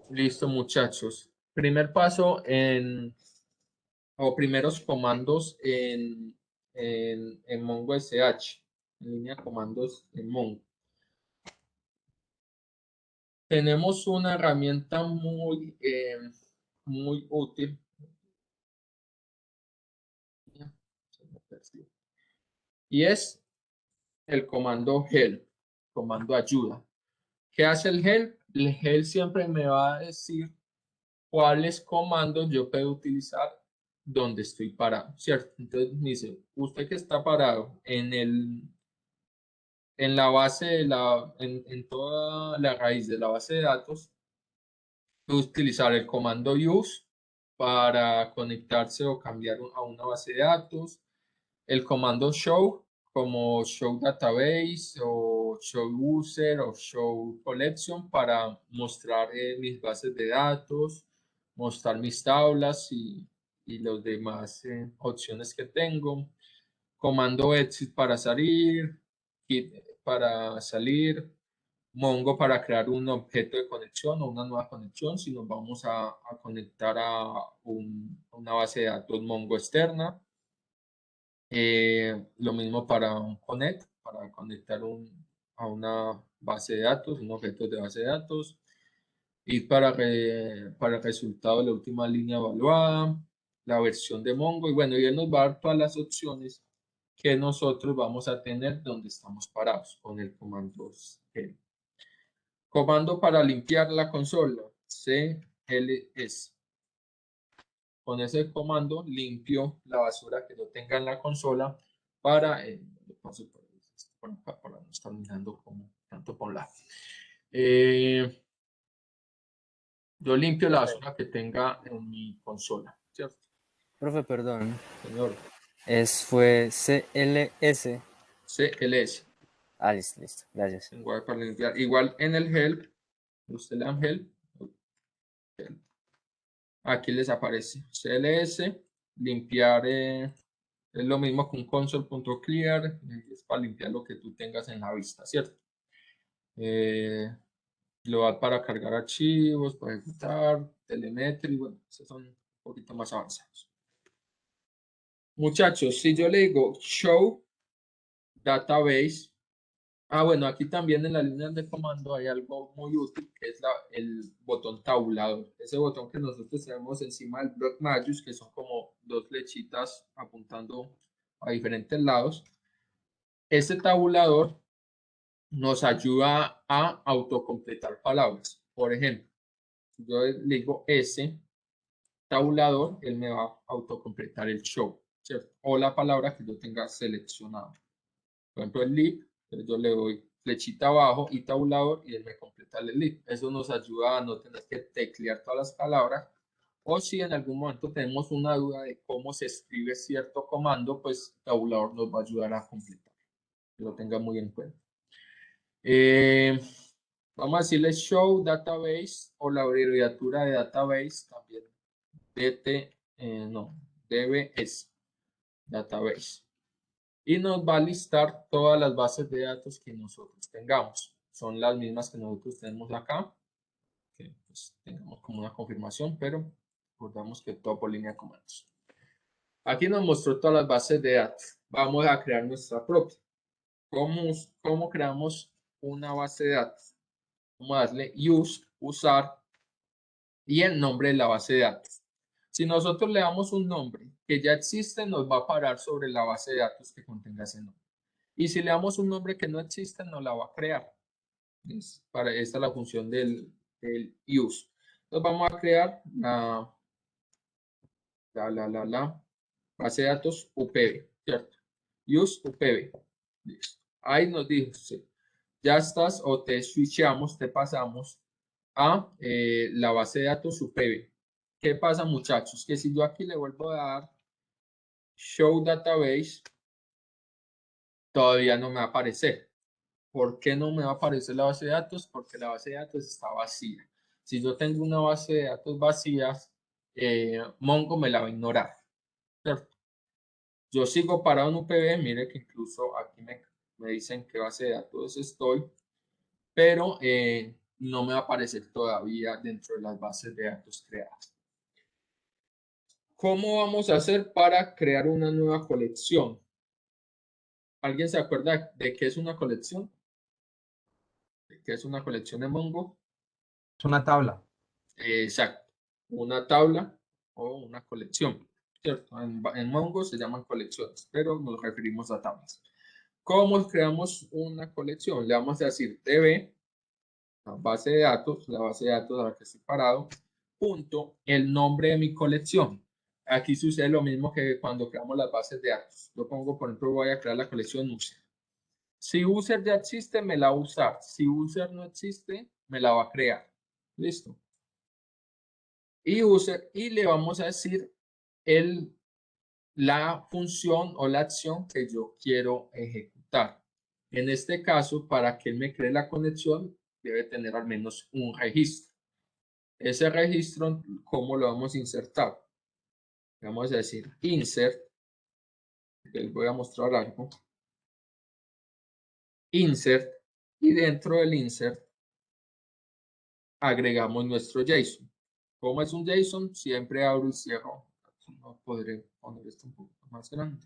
Listo, muchachos. Primer paso o primeros comandos en Mongo SH, en línea de comandos en Mongo. Tenemos una herramienta muy útil. Y es el comando help, comando ayuda. ¿Qué hace el help? El help siempre me va a decir cuáles comandos yo puedo utilizar donde estoy parado, ¿cierto? Entonces me dice, usted que está parado en la base en toda la raíz de la base de datos, puede utilizar el comando use para conectarse o cambiar a una base de datos, el comando show como show database o show user o show collection para mostrar mis bases de datos, mostrar mis tablas y las demás opciones que tengo. Comando exit para salir, git para salir, Mongo para crear un objeto de conexión o una nueva conexión si nos vamos a conectar a una base de datos Mongo externa. Lo mismo para un connect, para conectar a una base de datos, un objeto de base de datos. Y para el resultado de la última línea evaluada, la versión de Mongo. Y bueno, y él nos va a dar todas las opciones que nosotros vamos a tener donde estamos parados con el comando help. Comando para limpiar la consola, CLS. Con ese comando limpio la basura que yo tenga en la consola para, para no estar mirando como tanto por la. Yo limpio la basura que tenga en mi consola, ¿cierto?
Profe, perdón.
Señor.
Fue CLS.
CLS.
Ah, listo, listo. Gracias.
Lenguaje para limpiar. Igual en el help, usted le dan help. Aquí les aparece CLS, limpiar es lo mismo que un console.clear, es para limpiar lo que tú tengas en la vista, ¿cierto? Lo da para cargar archivos, para ejecutar, telemetría, bueno, esos son un poquito más avanzados. Muchachos, si yo le digo show database, bueno, aquí también en la línea de comando hay algo muy útil que es el botón tabulador. Ese botón que nosotros tenemos encima del block majus, que son como dos flechitas apuntando a diferentes lados. Este tabulador nos ayuda a autocompletar palabras. Por ejemplo, si yo le digo S tabulador, él me va a autocompletar el show, ¿cierto? O la palabra que yo tenga seleccionada. Por ejemplo, el lib, yo le doy flechita abajo y tabulador y él me completa el lib. Eso nos ayuda a no tener que teclear todas las palabras. O si en algún momento tenemos una duda de cómo se escribe cierto comando, pues tabulador nos va a ayudar a completar. Que lo tenga muy en cuenta. Vamos a decirle show database o la abreviatura de database también. DBS, database. Y nos va a listar todas las bases de datos que nosotros tengamos. Son las mismas que nosotros tenemos acá. Que pues, tengamos como una confirmación, pero recordamos que todo por línea de comandos. Aquí nos mostró todas las bases de datos. Vamos a crear nuestra propia. ¿Cómo creamos una base de datos? Vamos a darle use, usar y el nombre de la base de datos. Si nosotros le damos un nombre que ya existe, nos va a parar sobre la base de datos que contenga ese nombre. Y si le damos un nombre que no existe, no la va a crear. Esta es la función del use. Entonces vamos a crear la base de datos UPB, ¿cierto? Use UPB. Listo. Ahí nos dice, ya estás o te switchamos, te pasamos a la base de datos UPB. ¿Qué pasa, muchachos? Que si yo aquí le vuelvo a dar show database, todavía no me va a aparecer. ¿Por qué no me va a aparecer la base de datos? Porque la base de datos está vacía. Si yo tengo una base de datos vacías, Mongo me la va a ignorar, ¿cierto? Yo sigo parado en UPB, mire que incluso aquí me dicen qué base de datos estoy, pero no me va a aparecer todavía dentro de las bases de datos creadas. ¿Cómo vamos a hacer para crear una nueva colección? ¿Alguien se acuerda de qué es una colección? ¿De qué es una colección de Mongo?
Es una tabla.
Exacto, una tabla o una colección, ¿cierto? En Mongo se llaman colecciones, pero nos referimos a tablas. ¿Cómo creamos una colección? Le vamos a decir db, la base de datos a la que estoy parado, punto, el nombre de mi colección. Aquí sucede lo mismo que cuando creamos las bases de datos. Yo pongo, por ejemplo, voy a crear la colección user. Si user ya existe, me la va a usar. Si user no existe, me la va a crear. Listo. Y user, y le vamos a decir la función o la acción que yo quiero ejecutar. En este caso, para que él me cree la conexión, debe tener al menos un registro. Ese registro, ¿cómo lo vamos a insertar? Vamos a decir insert. Les voy a mostrar algo. Insert. Y dentro del insert agregamos nuestro JSON. ¿Cómo es un JSON? Siempre abro y cierro. No podré poner esto un poco más grande.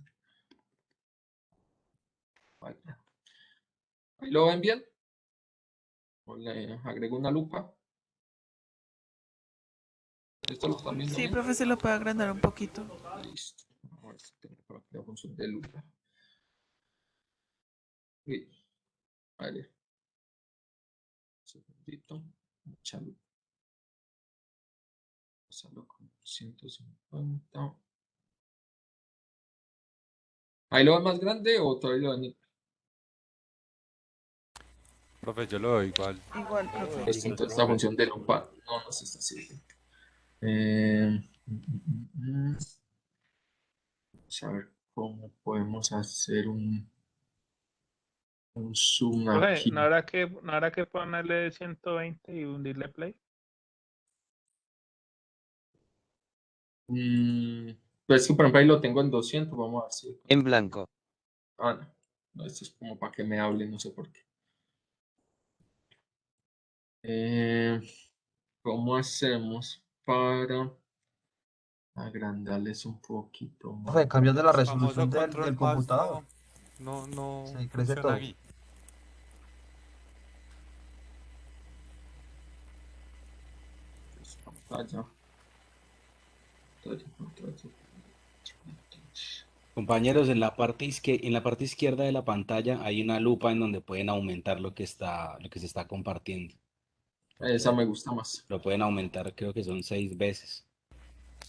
Ahí lo ven bien. Le agrego una lupa. ¿Esto lo están viendo
Sí,
bien?
profe, se lo puede agrandar un poquito.
Listo. Ahora sí tengo por aquí la función de lupa. Y, vale. Un segundito. Mucha lupa. Pasarlo con 150. ¿Ahí lo ven más grande o todavía lo ven?
Profe, yo lo veo igual.
Igual, profe.
Entonces esta función de lupa no nos está sirviendo. Vamos a ver cómo podemos hacer un zoom
Profe,
aquí.
¿no habrá que ponerle 120 y hundirle play?
Pues que por ejemplo ahí lo tengo en 200, vamos a ver si...
En blanco.
No. No, esto es como para que me hable, no sé por qué. ¿Cómo hacemos para Agrandarles un poquito
Profe,
más.
cambiando la
El
resolución
famoso
del
control más
computador,
no
se crece
funciona
todo.
aquí.
Pues, pantalla. Pantalla.
Compañeros, en la en la parte izquierda de la pantalla hay una lupa en donde pueden aumentar lo que se está compartiendo.
Esa me gusta más.
Lo pueden aumentar, creo que son 6 veces,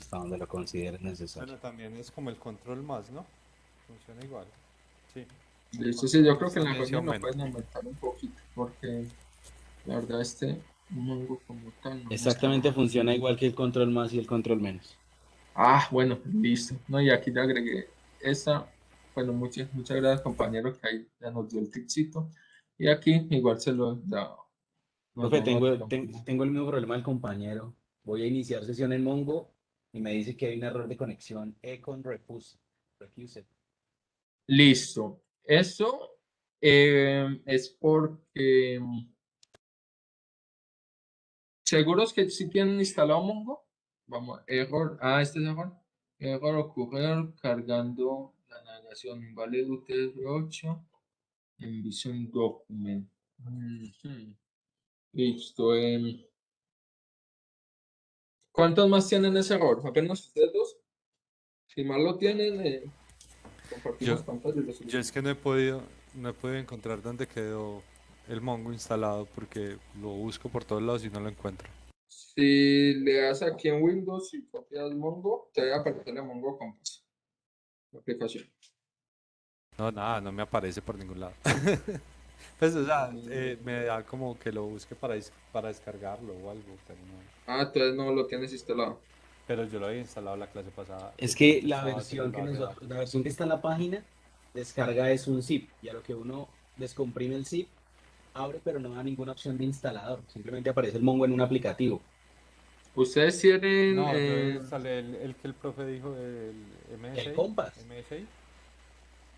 hasta donde lo consideren necesario.
Bueno, también es como el control más, ¿no? Funciona igual. Sí.
Listo, sí, yo creo
Más
que en la
también se
reunión lo
aumenta.
pueden aumentar un poquito, porque la verdad Mongo como tal no me
Exactamente,
está.
funciona igual que el control más y el control menos.
Ah, bueno, listo. No, y aquí le agregué esta. Bueno, muchas gracias, compañero, que ahí ya nos dio el tipcito. Y aquí igual se lo da. Nos
Profe,
da una opción.
tengo el mismo problema del compañero. Voy a iniciar sesión en Mongo y me dice que hay un error de conexión Econ Refuse.
Listo. Eso es porque seguros que si tienen instalado Mongo. Vamos, error. Ah, este es error. Error ocurre cargando la navegación inválido UTF-8 en Vision Document. Ujú. Listo. ¿Cuántos más tienen ese error? ¿Apenas ustedes dos? Si más lo tienen, compartimos
Yo,
pantalla y lo
yo es
solucionamos.
que no he podido encontrar dónde quedó el Mongo instalado porque lo busco por todos lados y no lo encuentro.
Si le das aquí en Windows y copias Mongo, te va a aparecer la Mongo Compass, la aplicación.
No, nada, no me aparece por ningún lado. Pues, o sea, me da como que lo busque para descargarlo o algo, pero no.
Ah, entonces no lo tienes instalado.
Pero yo lo había instalado la clase pasada.
Es que
Simplemente estaba haciendo la base de datos.
la versión que está en la página descarga es un zip y a lo que uno descomprime el zip, abre pero no da ninguna opción de instalador. Simplemente aparece el Mongo en un aplicativo.
Ustedes tienen.
No, yo instalé el que el profe dijo, el
El
MSI.
Compass.
MSI.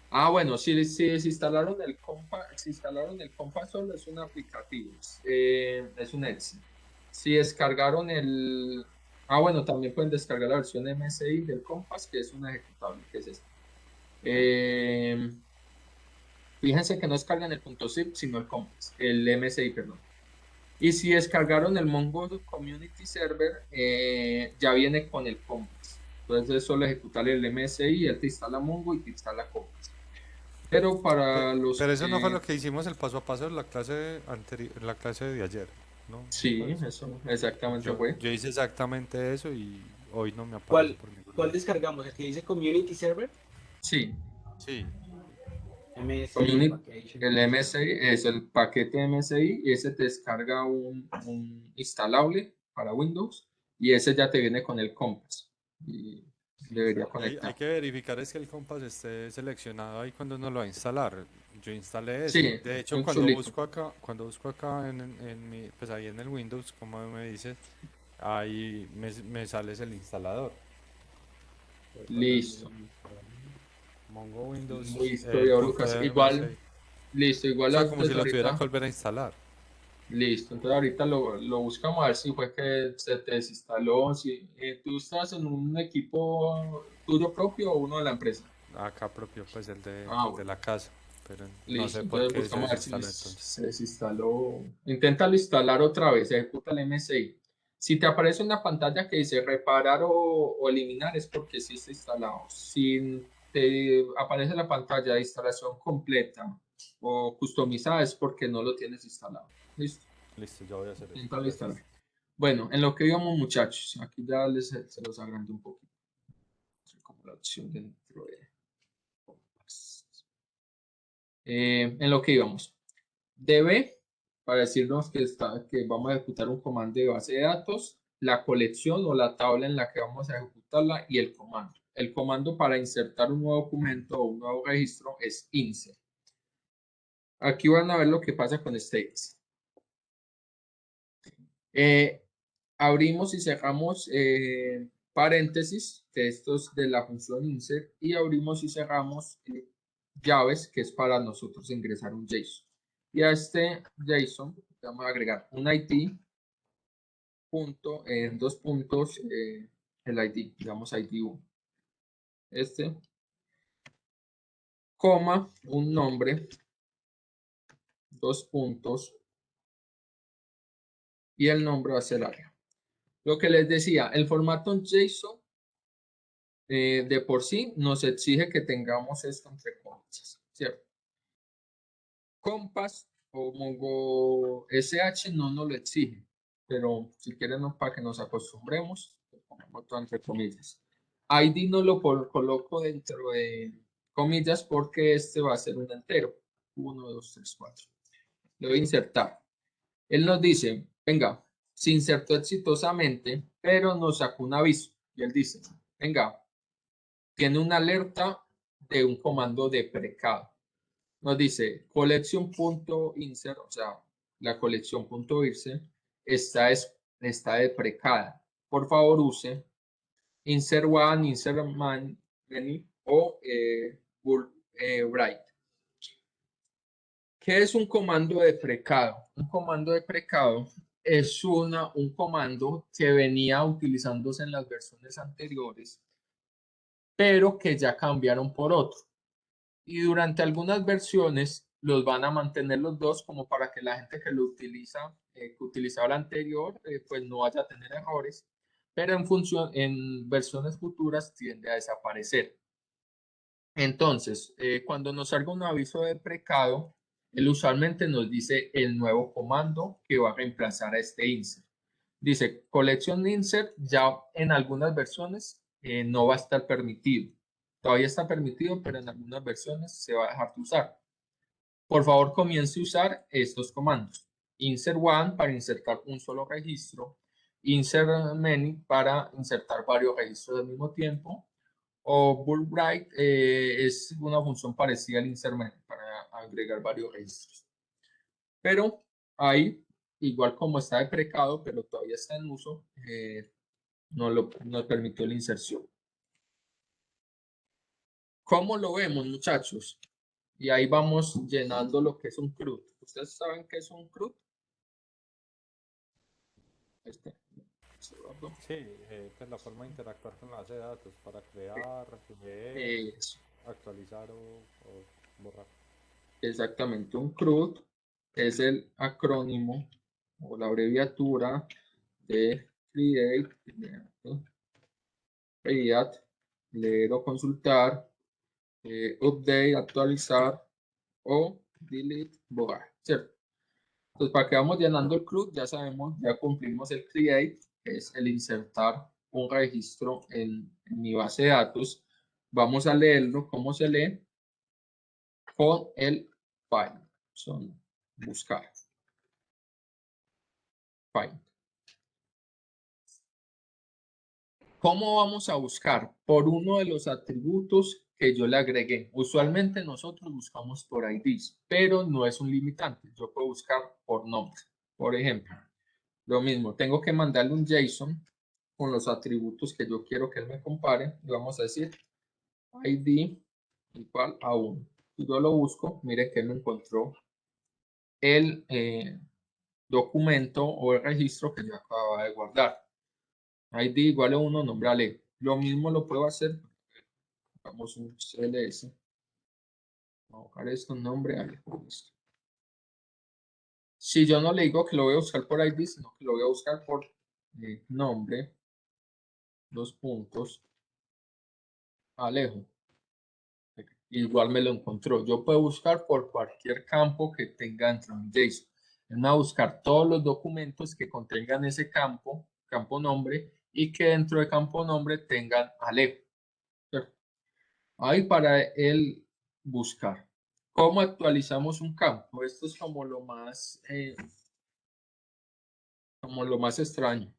Ah, bueno, si instalaron el Compass solo es un aplicativo, es un Excel. Si descargaron bueno, también pueden descargar la versión MSI del Compass, que es un ejecutable, que es este. Fíjense que no descargan el .zip, sino el Compass, el MSI, perdón. Y si descargaron el Mongo Community Server, ya viene con el Compass. Entonces es solo ejecutar el MSI, y él te instala Mongo y te instala Compass. Pero para los
Pero eso no fue
que...
lo que hicimos el paso a paso en la clase anterior, en la clase de ayer, ¿no? ¿No
Sí,
fue eso?
eso exactamente
Yo,
fue.
yo hice exactamente eso y hoy no me aparece
¿Cuál,
por ningún
cuál
lado.
descargamos? ¿El que dice Community Server?
Sí,
Sí,
MSI
Community,
Application.
el MSI es el paquete MSI y ese te descarga un instalable para Windows y ese ya te viene con el Compass y debería
hay
conectar.
que verificar es que el Compass esté seleccionado ahí cuando uno lo va a instalar. Yo instalé ese.
Sí,
De hecho,
un chulito.
cuando busco acá en mi, pues ahí en el Windows, como me dices, ahí me sale el instalador.
Listo.
Mongo Windows,
Listo, yo, Lucas. Igual,
.msi.
listo,
O
igual
sea,
a
como
ustedes
si lo tuviera que
ahorita.
volver a instalar.
Listo, entonces ahorita lo buscamos a ver si fue que se te desinstaló. Si tú estás en un equipo tuyo propio o uno de la empresa.
Acá propio, pues el de
Bueno,
la casa. Pero no
listo,
sé por
entonces
qué se
buscamos a ver si
desinstaló entonces.
se desinstaló. Inténtalo instalar otra vez, ejecuta el MSI. Si te aparece una pantalla que dice reparar o eliminar, es porque sí está instalado. Si te aparece la pantalla de instalación completa o customizada, es porque no lo tienes instalado. Listo.
Listo, ya voy a hacer eso.
Inténtalo
Gracias.
instalar. Bueno, en lo que íbamos, muchachos, aquí ya se los agrandé un poquito. Como la opción dentro de. En lo que íbamos. DB, para decirnos que vamos a ejecutar un comando de base de datos, la colección o la tabla en la que vamos a ejecutarla y el comando. El comando para insertar un nuevo documento o un nuevo registro es insert. Aquí van a ver lo que pasa con este insert. Abrimos y cerramos paréntesis, textos de la función insert, y abrimos y cerramos llaves, que es para nosotros ingresar un JSON. Y a este JSON vamos a agregar un ID, punto, en dos puntos, el ID, digamos ID1. Coma, un nombre, 2 puntos, y el nombre va a ser área. Lo que les decía, el formato JSON de por sí nos exige que tengamos esto entre comillas, ¿cierto? Compass o Mongo SH no nos lo exige, pero si quieren para que nos acostumbremos, pongamos todo entre comillas. ID no lo coloco dentro de comillas porque este va a ser un entero. 1, 2, 3, 4. Le voy a insertar. Él nos dice, venga, se insertó exitosamente, pero nos sacó un aviso. Y él dice, venga, tiene una alerta de un comando de precado. Nos dice collection.insert, o sea, la colección.irse está deprecada. Por favor, use insert one, insert many o write. ¿Qué es un comando de precado? Un comando de precado es un comando que venía utilizándose en las versiones anteriores, pero que ya cambiaron por otro. Y durante algunas versiones los van a mantener los dos como para que la gente que lo utiliza, que utilizaba el anterior, pues no vaya a tener errores, pero en versiones futuras tiende a desaparecer. Entonces, cuando nos salga un aviso de precado, él usualmente nos dice el nuevo comando que va a reemplazar a este insert. Dice collection insert, ya en algunas versiones no va a estar permitido. Todavía está permitido, pero en algunas versiones se va a dejar de usar. Por favor, comience a usar estos comandos. Insert one para insertar un solo registro. Insert many para insertar varios registros al mismo tiempo. O bullwrite es una función parecida al insert many para agregar varios registros. Pero ahí, igual como está deprecado, pero todavía está en uso, nos permitió la inserción. ¿Cómo lo vemos, muchachos? Y ahí vamos llenando lo que es un CRUD. ¿Ustedes saben qué es un CRUD?
Sí, pues la forma de interactuar con la base de datos para crear, leer, actualizar o borrar.
Exactamente, un CRUD es el acrónimo o la abreviatura de Create, leer o consultar, update, actualizar o delete, borrar, ¿cierto? Entonces, para que vamos llenando el CRUD, ya sabemos, ya cumplimos el create, que es el insertar un registro en mi base de datos. Vamos a leerlo. ¿Cómo se lee? Con el find. Son buscar. Find. ¿Cómo vamos a buscar? Por uno de los atributos que yo le agregué. Usualmente nosotros buscamos por IDs, pero no es un limitante. Yo puedo buscar por nombre. Por ejemplo, lo mismo, tengo que mandarle un JSON con los atributos que yo quiero que él me compare. Y vamos a decir ID igual a 1. Si yo lo busco, mire que él me encontró el documento o el registro que yo acababa de guardar. ID igual a 1, nombre Ale. Lo mismo lo puedo hacer. Vamos un CLS. Vamos a buscar esto, nombre Ale. Si yo no le digo que lo voy a buscar por ID, sino que lo voy a buscar por nombre, 2 puntos, Alejo. Igual me lo encontró. Yo puedo buscar por cualquier campo que tenga dentro de mi JSON. Es a buscar todos los documentos que contengan ese campo, campo nombre, y que dentro de campo nombre tengan Alejo. Ahí para el buscar. ¿Cómo actualizamos un campo? Esto es como lo más extraño.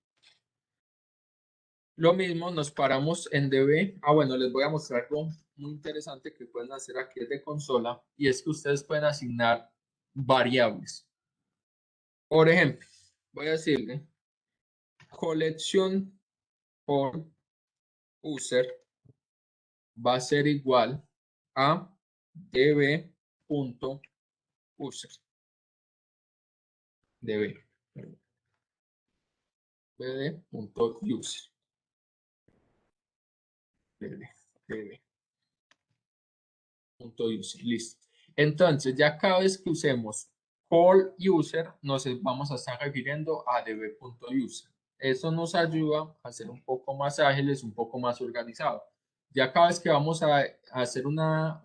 Lo mismo, nos paramos en DB. Bueno, les voy a mostrar algo muy interesante que pueden hacer aquí desde consola, y es que ustedes pueden asignar variables. Por ejemplo, voy a decirle colección por user va a ser igual a db.user. db.user. db.user, listo. Entonces, ya cada vez que usemos call user, nos vamos a estar refiriendo a db.user. Eso nos ayuda a ser un poco más ágiles, un poco más organizados. Ya cada vez que vamos a hacer una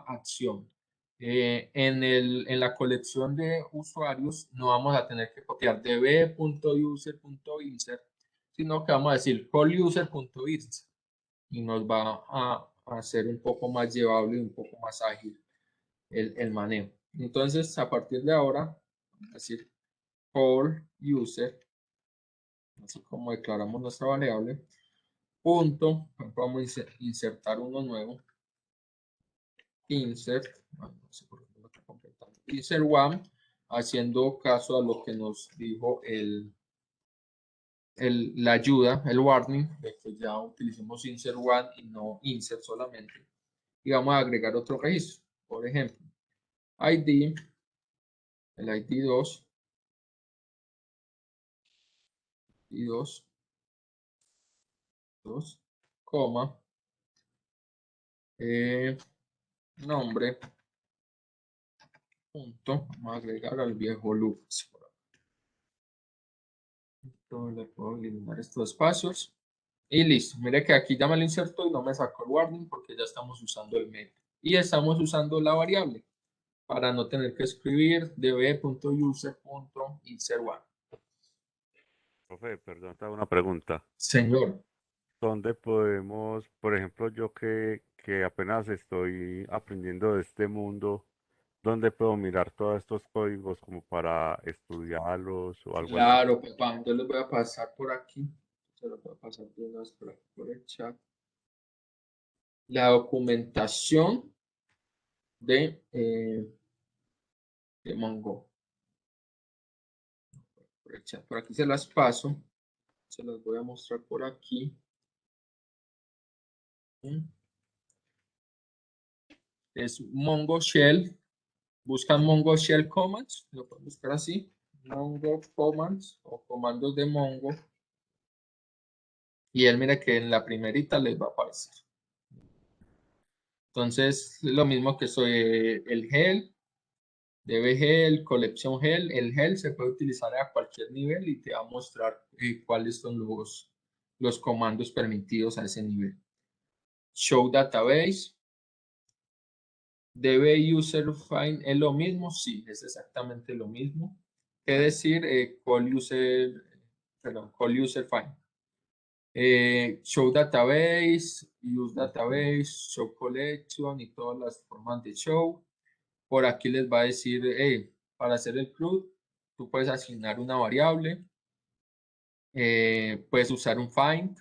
acción en la colección de usuarios, no vamos a tener que copiar db.user.insert, sino que vamos a decir calluser.insert y nos va a hacer un poco más llevable y un poco más ágil el manejo. Entonces, a partir de ahora, vamos a decir call user, así como declaramos nuestra variable, punto, vamos a insertar uno nuevo, insert, no sé por qué no está completando, insert one, haciendo caso a lo que nos dijo la ayuda, el warning, de que ya utilicemos insert one y no insert solamente. Y vamos a agregar otro registro, por ejemplo, ID, el ID 2, y 2, coma, nombre, punto, vamos a agregar al viejo loop. Entonces le puedo eliminar estos espacios y listo. Mire que aquí ya me lo inserto y no me sacó el warning porque ya estamos usando el método y estamos usando la variable para no tener que escribir db.user.insert1.
Profe, perdón, te hago una pregunta.
Señor.
¿Dónde podemos, por ejemplo, yo que apenas estoy aprendiendo de este mundo, dónde puedo mirar todos estos códigos como para estudiarlos o algo así?
Claro, papá, yo les voy a pasar por aquí. Se los voy a pasar de una vez por aquí, por el chat. La documentación de Mongo. Por el chat. Por aquí se las paso. Se las voy a mostrar por aquí. Es Mongo Shell. Buscan Mongo Shell Commands. Lo pueden buscar así. Mongo Commands o comandos de Mongo. Y él mira que en la primerita les va a aparecer. Entonces, lo mismo que soy el help, db-help, colección help. El help se puede utilizar a cualquier nivel y te va a mostrar cuáles son los comandos permitidos a ese nivel. Show database. db user find es lo mismo, sí, es exactamente lo mismo. ¿Qué decir? Call user find. Show database, use database, show collection y todas las formas de show. Por aquí les va a decir, para hacer el CRUD, tú puedes asignar una variable, puedes usar un find,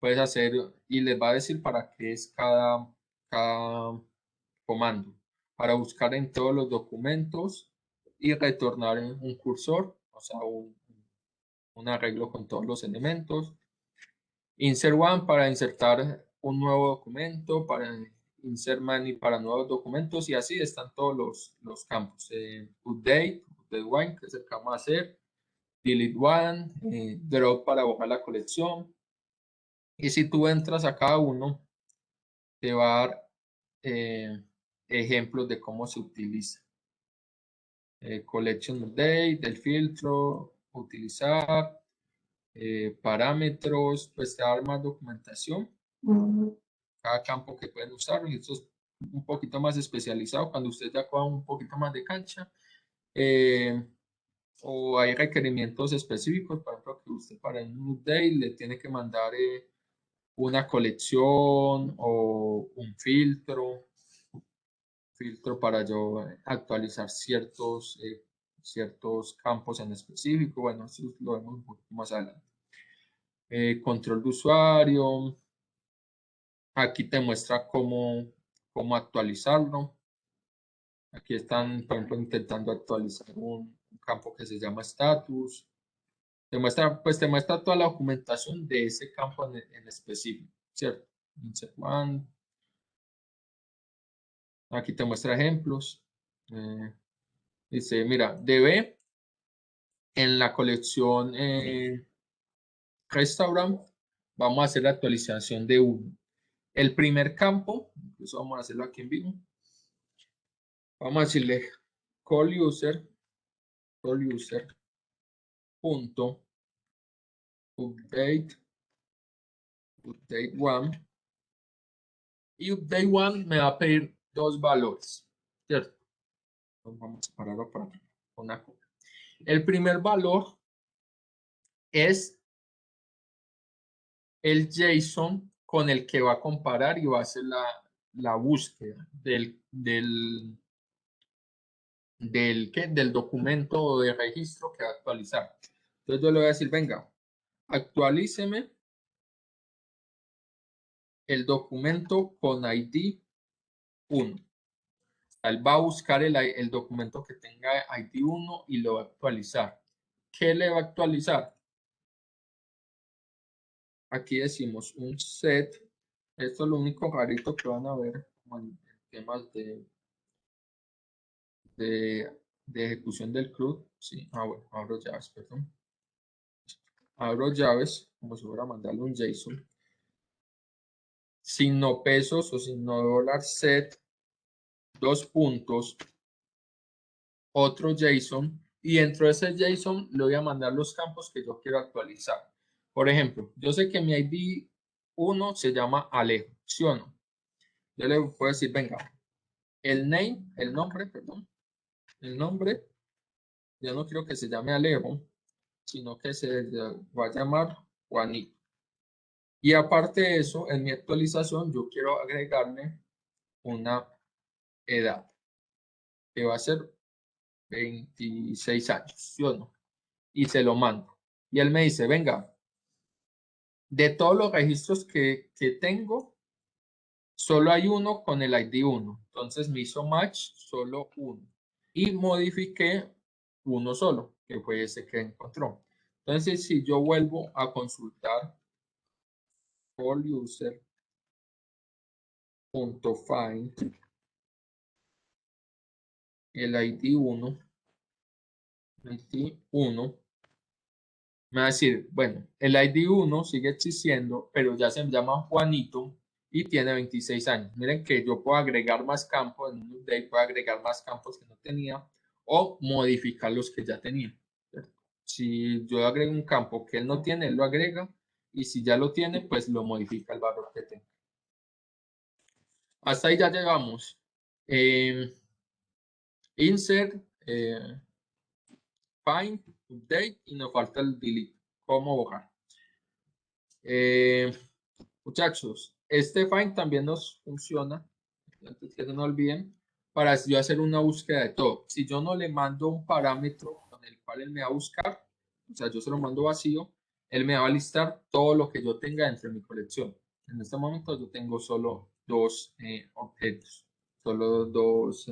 puedes hacer, y les va a decir para qué es cada comando. Para buscar en todos los documentos y retornar un cursor, o sea, un arreglo con todos los elementos. Insert one para insertar un nuevo documento, para insert many para nuevos documentos y así están todos los campos. Update one, que es el que vamos a hacer. Delete one, drop para borrar la colección. Y si tú entras a cada uno, te va a dar ejemplos de cómo se utiliza. Collection update, del filtro, utilizar. Parámetros, pues te va a dar más documentación. Cada campo que pueden usar, y esto es un poquito más especializado cuando ustedes ya cojan un poquito más de cancha. O hay requerimientos específicos, por ejemplo, que usted para un update le tiene que mandar una colección o un filtro para yo actualizar ciertos campos en específico. Bueno, eso lo vemos un poquito más adelante. Control de usuario. Aquí te muestra cómo actualizarlo. Aquí están, por ejemplo, intentando actualizar un campo que se llama status. Te muestra toda la documentación de ese campo en específico, ¿cierto? Insert one. Aquí te muestra ejemplos. Dice, mira, db en la colección restaurant vamos a hacer la actualización de 1. El primer campo, incluso vamos a hacerlo aquí en vivo. Vamos a decirle call user punto update one, y update one me va a pedir dos valores, ¿cierto? Entonces vamos a separarlo para una copia. El primer valor es el JSON con el que va a comparar y va a hacer la búsqueda del documento de registro que va a actualizar. Entonces yo le voy a decir, venga, actualíceme el documento con ID 1. Él va a buscar el documento que tenga ID 1 y lo va a actualizar. ¿Qué le va a actualizar? Aquí decimos un set. Esto es lo único rarito que van a ver en temas de ejecución del CRUD. Sí, bueno, abro llaves, perdón. Abro llaves, como si fuera a mandarle un JSON. Signo pesos o signo dólar set, dos puntos, otro JSON, y dentro de ese JSON le voy a mandar los campos que yo quiero actualizar. Por ejemplo, yo sé que mi ID 1 se llama Alejo, ¿sí o no? Yo le puedo decir, venga, el nombre, yo no quiero que se llame Alejo, sino que se va a llamar Juanito. Y aparte de eso, en mi actualización yo quiero agregarle una edad, que va a ser 26 años, ¿sí o no? Y se lo mando. Y él me dice, venga, de todos los registros que tengo, solo hay uno con el ID 1. Entonces me hizo match solo uno. Y modifiqué uno solo, que fue ese que encontró. Entonces, si yo vuelvo a consultar all user.find el ID 1, me va a decir, bueno, el ID 1 sigue existiendo, pero ya se llama Juanito y tiene 26 años. Miren que yo puedo agregar más campos, en un update puedo agregar más campos que no tenía o modificar los que ya tenía. Si yo agrego un campo que él no tiene, él lo agrega, y si ya lo tiene, pues lo modifica el valor que tenga. Hasta ahí ya llegamos. Insert, find, update, y nos falta el delete. ¿Cómo borrar? Muchachos, este find también nos funciona, antes que no olviden, para yo hacer una búsqueda de todo. Si yo no le mando un parámetro con el cual él me va a buscar, o sea, yo se lo mando vacío, él me va a listar todo lo que yo tenga dentro de mi colección. En este momento yo tengo solo dos objetos, solo dos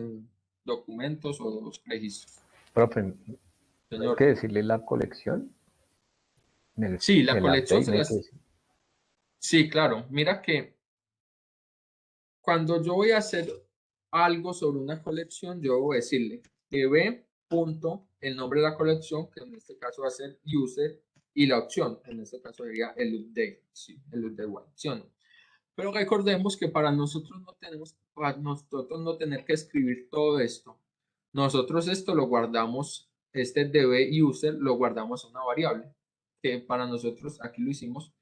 documentos o dos registros.
Profe, ¿hay
Señor.
que decirle la colección?
Sí, la colección
update,
se las... Sí, claro. Mira que cuando yo voy a hacer algo sobre una colección, yo voy a decirle db punto el nombre de la colección, que en este caso va a ser user, y la opción, en este caso sería el update, sí, el update one, ¿sí o no? Pero recordemos que para nosotros no tener que escribir todo esto, nosotros esto lo guardamos, este db user lo guardamos en una variable, que para nosotros aquí lo hicimos,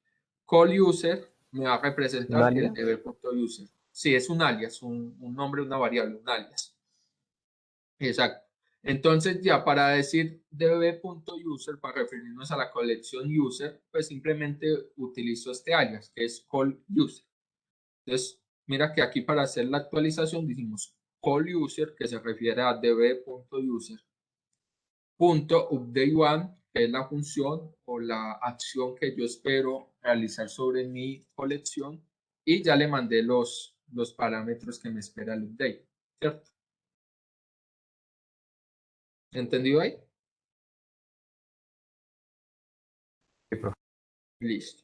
call user me va a representar el db.user. Sí, es un alias, un nombre, una variable, un alias. Exacto. Entonces ya para decir db.user, para referirnos a la colección user, pues simplemente utilizo este alias, que es call user. Entonces, mira que aquí para hacer la actualización dijimos call user, que se refiere a db.user, update one, que es la función o la acción que yo espero realizar sobre mi colección, y ya le mandé los parámetros que me espera el update, ¿cierto? ¿Entendido ahí?
Sí, profe.
Listo.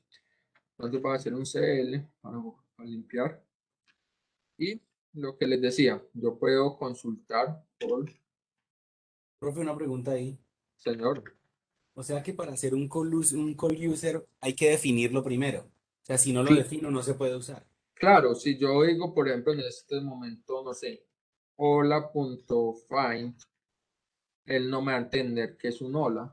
Entonces voy a hacer un CL para limpiar. Y lo que les decía, yo puedo consultar por...
Profe, una pregunta ahí.
Señor.
O sea que para hacer un call user hay que definirlo primero. O sea, si no lo
Sí.
defino, no se puede usar.
Claro, si yo digo, por ejemplo, en este momento, no sé, hola.find, él no me va a entender que es un hola.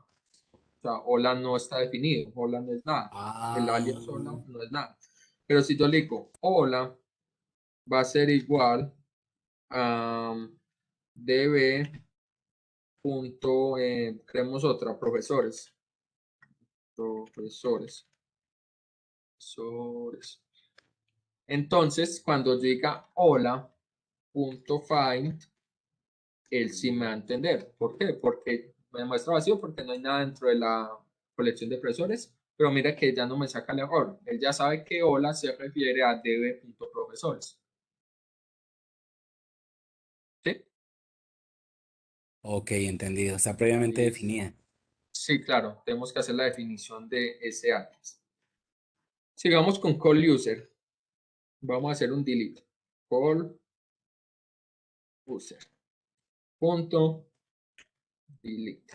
O sea, hola no está definido, hola no es nada. El alias hola no es nada. Pero si yo le digo hola, va a ser igual a db punto, creemos otra, profesores. Profesores. Entonces, cuando yo diga hola.find, él sí me va a entender. ¿Por qué? Porque me muestra vacío, porque no hay nada dentro de la colección de profesores, pero mira que ya no me saca el error. Él ya sabe que hola se refiere a db.profesores. ¿Sí?
Ok, entendido. Está previamente definida.
Sí, claro, tenemos que hacer la definición de ese alias. Sigamos con call user. Vamos a hacer un delete. Call user. Punto delete.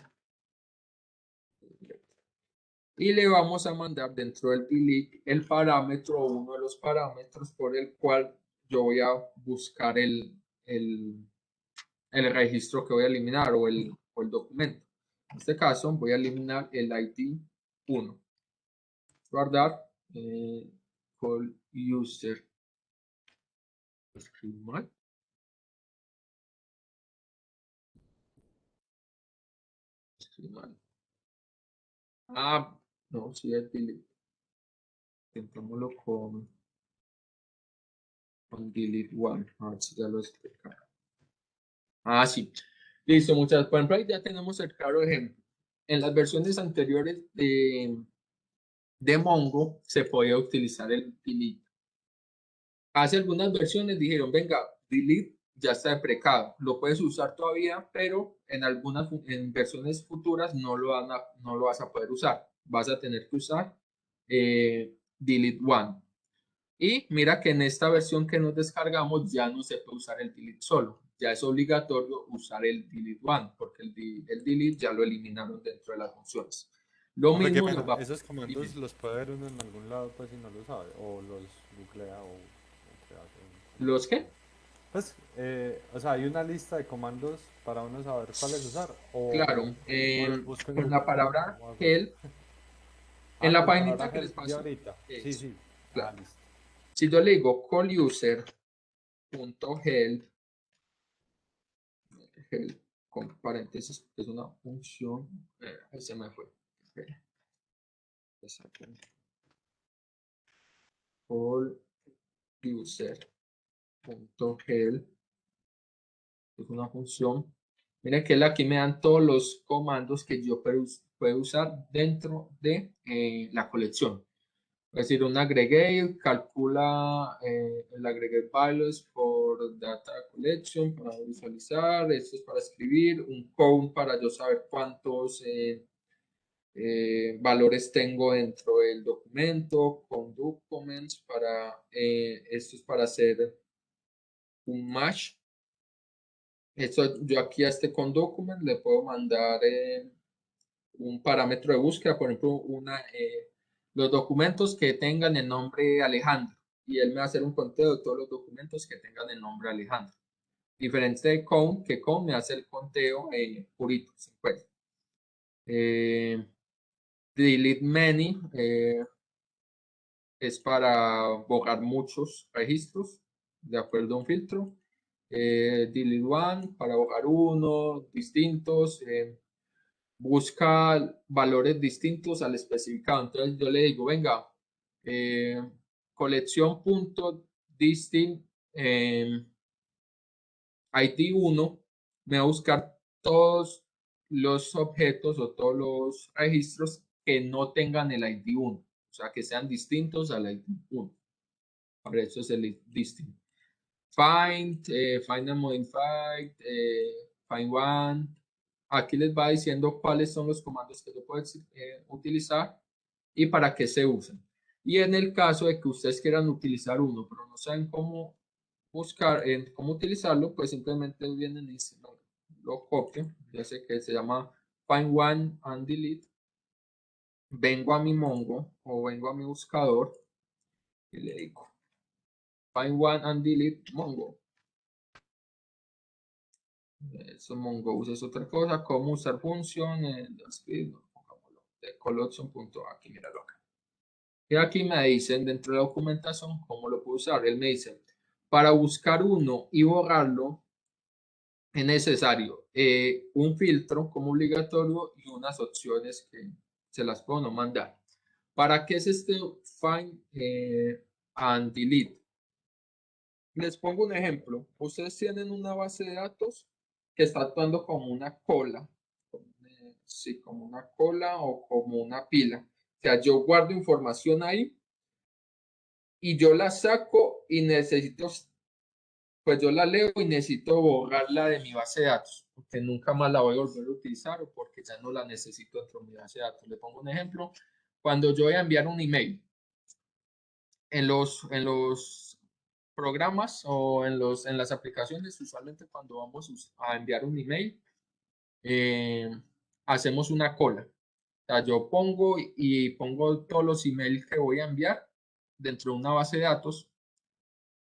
Y le vamos a mandar dentro del delete el parámetro, uno de los parámetros por el cual yo voy a buscar el registro que voy a eliminar o el documento. En este caso voy a eliminar el ID 1. Guardar call user. Escribí mal. Escribí mal. Ah, no, sí es delete. Intentémoslo con delete one. A ver si ya lo explica. Ah, sí. Listo, muchas. Por ejemplo, ahí ya tenemos el claro ejemplo. En las versiones anteriores de Mongo se podía utilizar el delete. Hace algunas versiones dijeron, venga, delete ya está deprecado, lo puedes usar todavía, pero en algunas versiones futuras no lo vas a poder usar. Vas a tener que usar delete one. Y mira que en esta versión que nos descargamos ya no se puede usar el delete solo. Ya es obligatorio usar el delete one, porque el delete ya lo eliminaron dentro de las funciones. Lo
Profe, qué
mismo
pena.
nos va.
¿Esos comandos
Dime.
los puede ver uno en algún lado, pues, si no lo sabe? O los googlea o qué hace.
¿Los qué?
Pues, o sea, hay una lista de comandos para uno saber cuáles usar.
Claro,
O los busco en
con la
Google.
palabra
¿Cómo hago?
help, en
Ah,
la
con la palabra
paginita que les
help de
paso.
ahorita. Sí,
Eso,
sí. Ah,
claro.
listo.
Si yo le digo calluser.help, help con paréntesis, que es una función, ahí se me fue. Espera. Calluser.help es una función. Miren que aquí me dan todos los comandos que yo puedo usar dentro de la colección. Es decir, un aggregate calcula el aggregate values por data collection para visualizar, esto es para escribir, un count para yo saber cuántos valores tengo dentro del documento, con documents para, esto es para hacer un match. Esto, yo aquí a este con document le puedo mandar un parámetro de búsqueda, por ejemplo, los documentos que tengan el nombre Alejandro, y él me va a hacer un conteo de todos los documentos que tengan el nombre Alejandro. Diferente de count, que count me hace el conteo purito, 50. Delete many es para borrar muchos registros de acuerdo a un filtro. Delete one para borrar uno, distintos. Busca valores distintos al especificado. Entonces yo le digo, venga, colección.distinct ID 1 me va a buscar todos los objetos o todos los registros que no tengan el ID 1, o sea, que sean distintos al ID 1. Por eso es el distinct. Find, find and modified, find one. Aquí les va diciendo cuáles son los comandos que yo puedo utilizar y para qué se usan. Y en el caso de que ustedes quieran utilizar uno, pero no saben cómo buscar, cómo utilizarlo, pues simplemente vienen y lo copio. Ya sé que se llama find one and delete. Vengo a mi Mongo o vengo a mi buscador y le digo find one and delete Mongo. Eso Mongo es otra cosa. Cómo usar funciones. De collection.aquí, míralo acá. Y aquí me dicen dentro de la documentación cómo lo puedo usar. Él me dice, para buscar uno y borrarlo es necesario un filtro como obligatorio y unas opciones que se las puedo no mandar. ¿Para qué es este find and delete? Les pongo un ejemplo. Ustedes tienen una base de datos que está actuando como una cola. Sí, como una cola o como una pila. O sea, yo guardo información ahí y yo la saco y necesito, pues yo la leo y necesito borrarla de mi base de datos, porque nunca más la voy a volver a utilizar o porque ya no la necesito dentro de mi base de datos. Le pongo un ejemplo. Cuando yo voy a enviar un email, en los programas o en las aplicaciones, usualmente cuando vamos a enviar un email, hacemos una cola. O sea, yo pongo y pongo todos los emails que voy a enviar dentro de una base de datos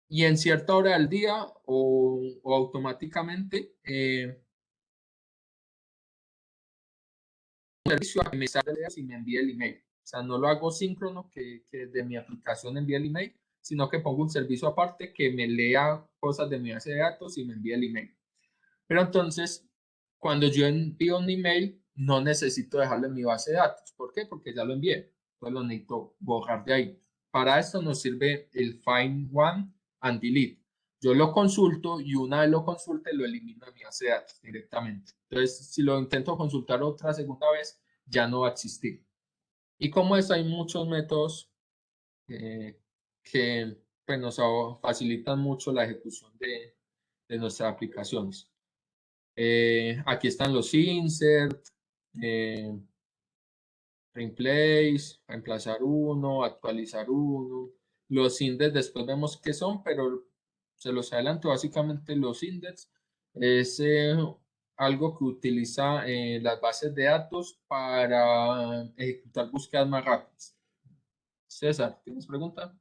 y en cierta hora del día o automáticamente un servicio a que me salga y me envíe el email. O sea, no lo hago síncrono que de mi aplicación envíe el email, sino que pongo un servicio aparte que me lea cosas de mi base de datos y me envíe el email. Pero entonces, cuando yo envío un email, no necesito dejarlo en mi base de datos. ¿Por qué? Porque ya lo envié. Entonces lo necesito borrar de ahí. Para esto nos sirve el find one and delete. Yo lo consulto y una vez lo consulte, lo elimino de mi base de datos directamente. Entonces, si lo intento consultar otra segunda vez, ya no va a existir. Y como eso, hay muchos métodos que pues, nos facilitan mucho la ejecución de nuestras aplicaciones. Aquí están los insert, replace, reemplazar uno, actualizar uno. Los indexes después vemos qué son, pero se los adelanto. Básicamente los indexes es algo que utiliza las bases de datos para ejecutar búsquedas más rápidas. César, ¿tienes pregunta?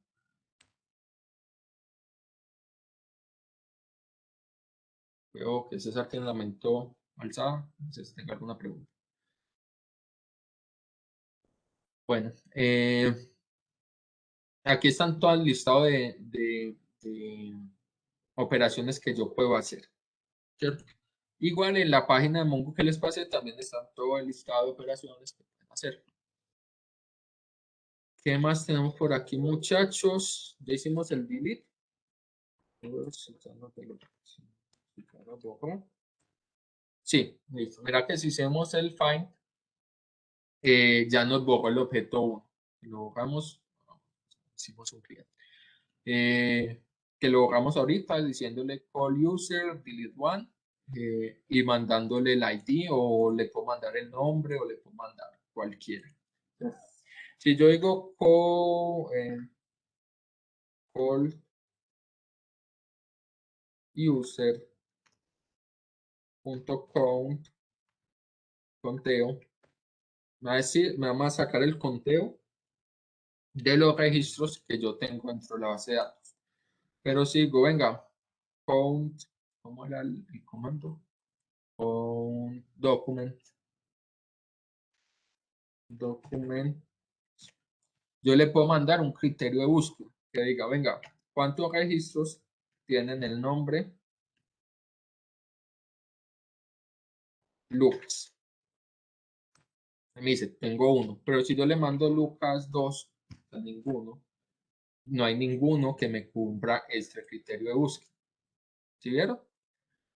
Veo que César tiene la mano alzada. No sé si tenga alguna pregunta. Bueno, aquí están todo el listado de operaciones que yo puedo hacer, ¿cierto? Igual en la página de Mongo que les pasé también está todo el listado de operaciones que pueden hacer. ¿Qué más tenemos por aquí, muchachos? Ya hicimos el delete. Sí, listo. Mira que si hacemos el find, ya nos borró el objeto 1. Lo borramos, hicimos un cliente. Que lo borramos ahorita diciéndole call user, delete one, y mandándole el ID o le puedo mandar el nombre o le puedo mandar cualquiera. Si yo digo call user.count, conteo, me va a decir, me va a sacar el conteo de los registros que yo tengo dentro de la base de datos. Pero si digo, venga, count, ¿cómo era el comando? Count document. Yo le puedo mandar un criterio de búsqueda que diga, venga, ¿cuántos registros tienen el nombre Lucas? Me dice, tengo uno, pero si yo le mando Lucas 2, ninguno, no hay ninguno que me cumpla este criterio de búsqueda. ¿Sí vieron?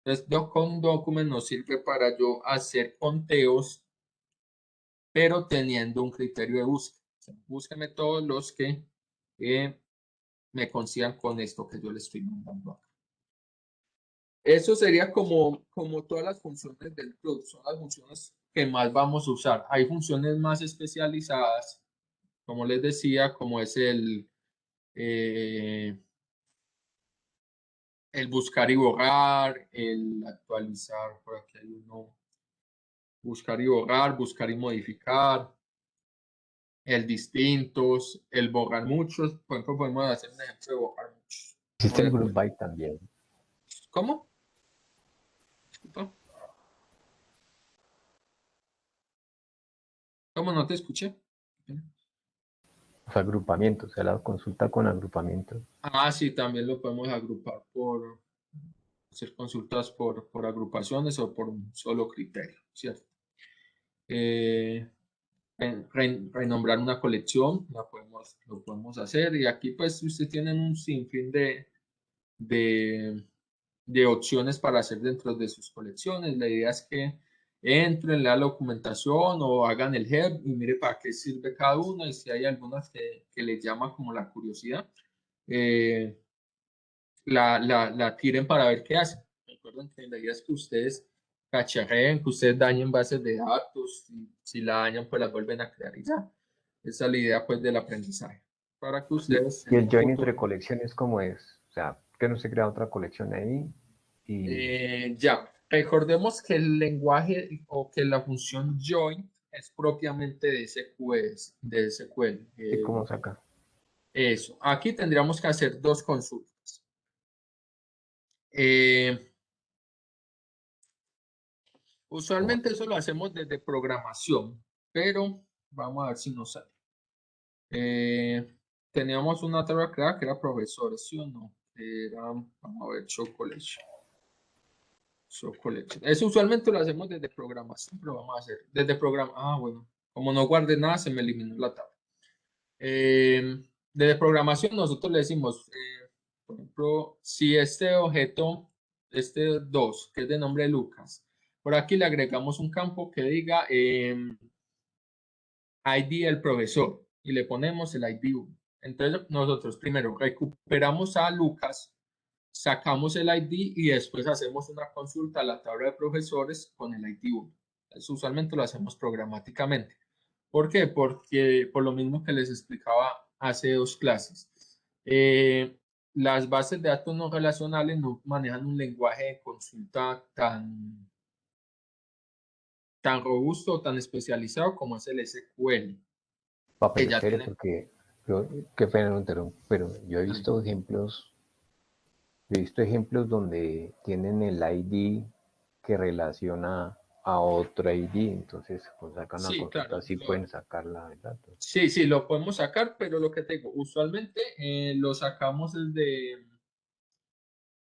Entonces, con document nos sirve para yo hacer conteos, pero teniendo un criterio de búsqueda. O sea, búsqueme todos los que me consigan con esto que yo le estoy mandando acá. Eso sería como todas las funciones del club, son las funciones que más vamos a usar. Hay funciones más especializadas, como les decía, como es el buscar y borrar, el actualizar, por aquí hay uno, buscar y borrar, buscar y modificar, el distintos, el borrar muchos, por ejemplo, podemos hacer un ejemplo de borrar muchos.
Existe el
Ahora,
group by también.
¿cómo? Disculpa. ¿Cómo no te escuché?
Los agrupamientos, o sea, la consulta con agrupamientos.
Ah, sí, también lo podemos agrupar hacer consultas por agrupaciones o por un solo criterio, ¿cierto? Renombrar una colección, lo podemos hacer, y aquí pues usted tiene un sinfín de opciones para hacer dentro de sus colecciones. La idea es que entren, lean la documentación o hagan el help y mire para qué sirve cada una, y si hay algunas que les llama como la curiosidad, la tiren para ver qué hacen. Recuerden que la idea es que ustedes cacharreen, que ustedes dañen bases de datos, y si la dañan pues las vuelven a crear y ya. Esa es la idea pues del aprendizaje, para que ustedes
Y
en
el
un
join
futuro...
entre colecciones, ¿cómo es? O sea, que no se crea otra colección ahí y
Ya, recordemos que el lenguaje o que la función join es propiamente de SQL.
cómo saca.
Eso, aquí tendríamos que hacer dos consultas. Usualmente eso lo hacemos desde programación, pero vamos a ver si nos sale. Teníamos una tabla creada que era profesores, ¿sí o no? Vamos a ver, chocolate. Eso usualmente lo hacemos desde programación, pero vamos a hacer desde programa. Ah, bueno, como no guardé nada, se me eliminó la tabla. Desde programación nosotros le decimos, por ejemplo, si este objeto, este 2, que es de nombre Lucas, por aquí le agregamos un campo que diga ID del profesor y le ponemos el ID 1. Entonces nosotros primero recuperamos a Lucas, sacamos el ID y después hacemos una consulta a la tabla de profesores con el ID 1. Eso usualmente lo hacemos programáticamente. ¿Por qué? Porque por lo mismo que les explicaba hace dos clases, las bases de datos no relacionales no manejan un lenguaje de consulta tan robusto o tan especializado como es el SQL.
Pero
Ya
espere,
tiene.
porque qué pena no interrumpo, pero yo he visto ejemplos donde tienen el ID que relaciona a otro ID, entonces pues sacan una
Sí,
consulta
claro.
así pueden sacar la verdad.
Sí, sí, lo podemos sacar, pero lo que te digo, usualmente lo sacamos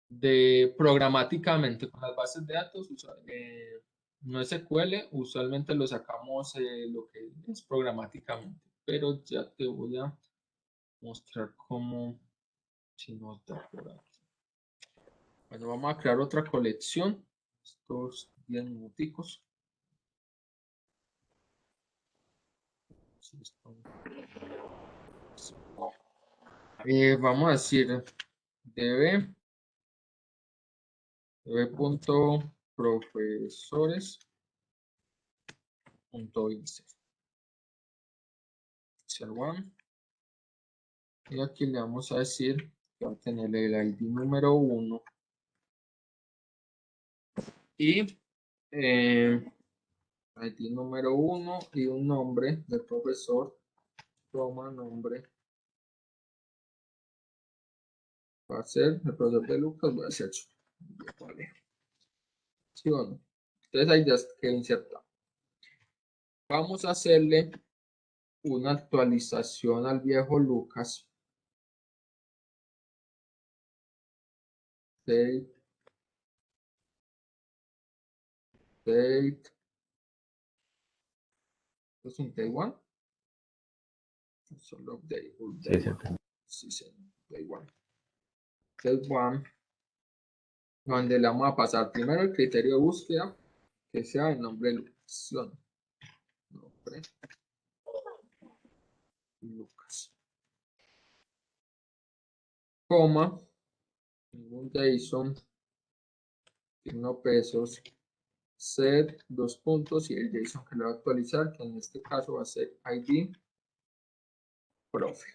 de programáticamente con las bases de datos, no SQL, usualmente lo sacamos lo que es programáticamente, pero ya te voy a mostrar cómo, si no está por aquí. Bueno, vamos a crear otra colección, estos 10 minuticos. Vamos a decir db.profesores.insert y aquí le vamos a decir que va a tener el ID número 1 y ID número 1 y un nombre del profesor, nombre, va a ser el profesor de Lucas, voy a hacer vale. ¿Sí o no? Entonces ahí ya queda insertado. Vamos a hacerle una actualización al viejo Lucas. Date. ¿Es un day one? Solo day one. Sí, sí, day one. Day one. Donde le vamos a pasar primero el criterio de búsqueda, que sea el nombre de Lucas. Nombre Lucas. Coma. Ningún JSON. Signo pesos. Set, dos puntos y el JSON que le va a actualizar, que en este caso va a ser ID profe.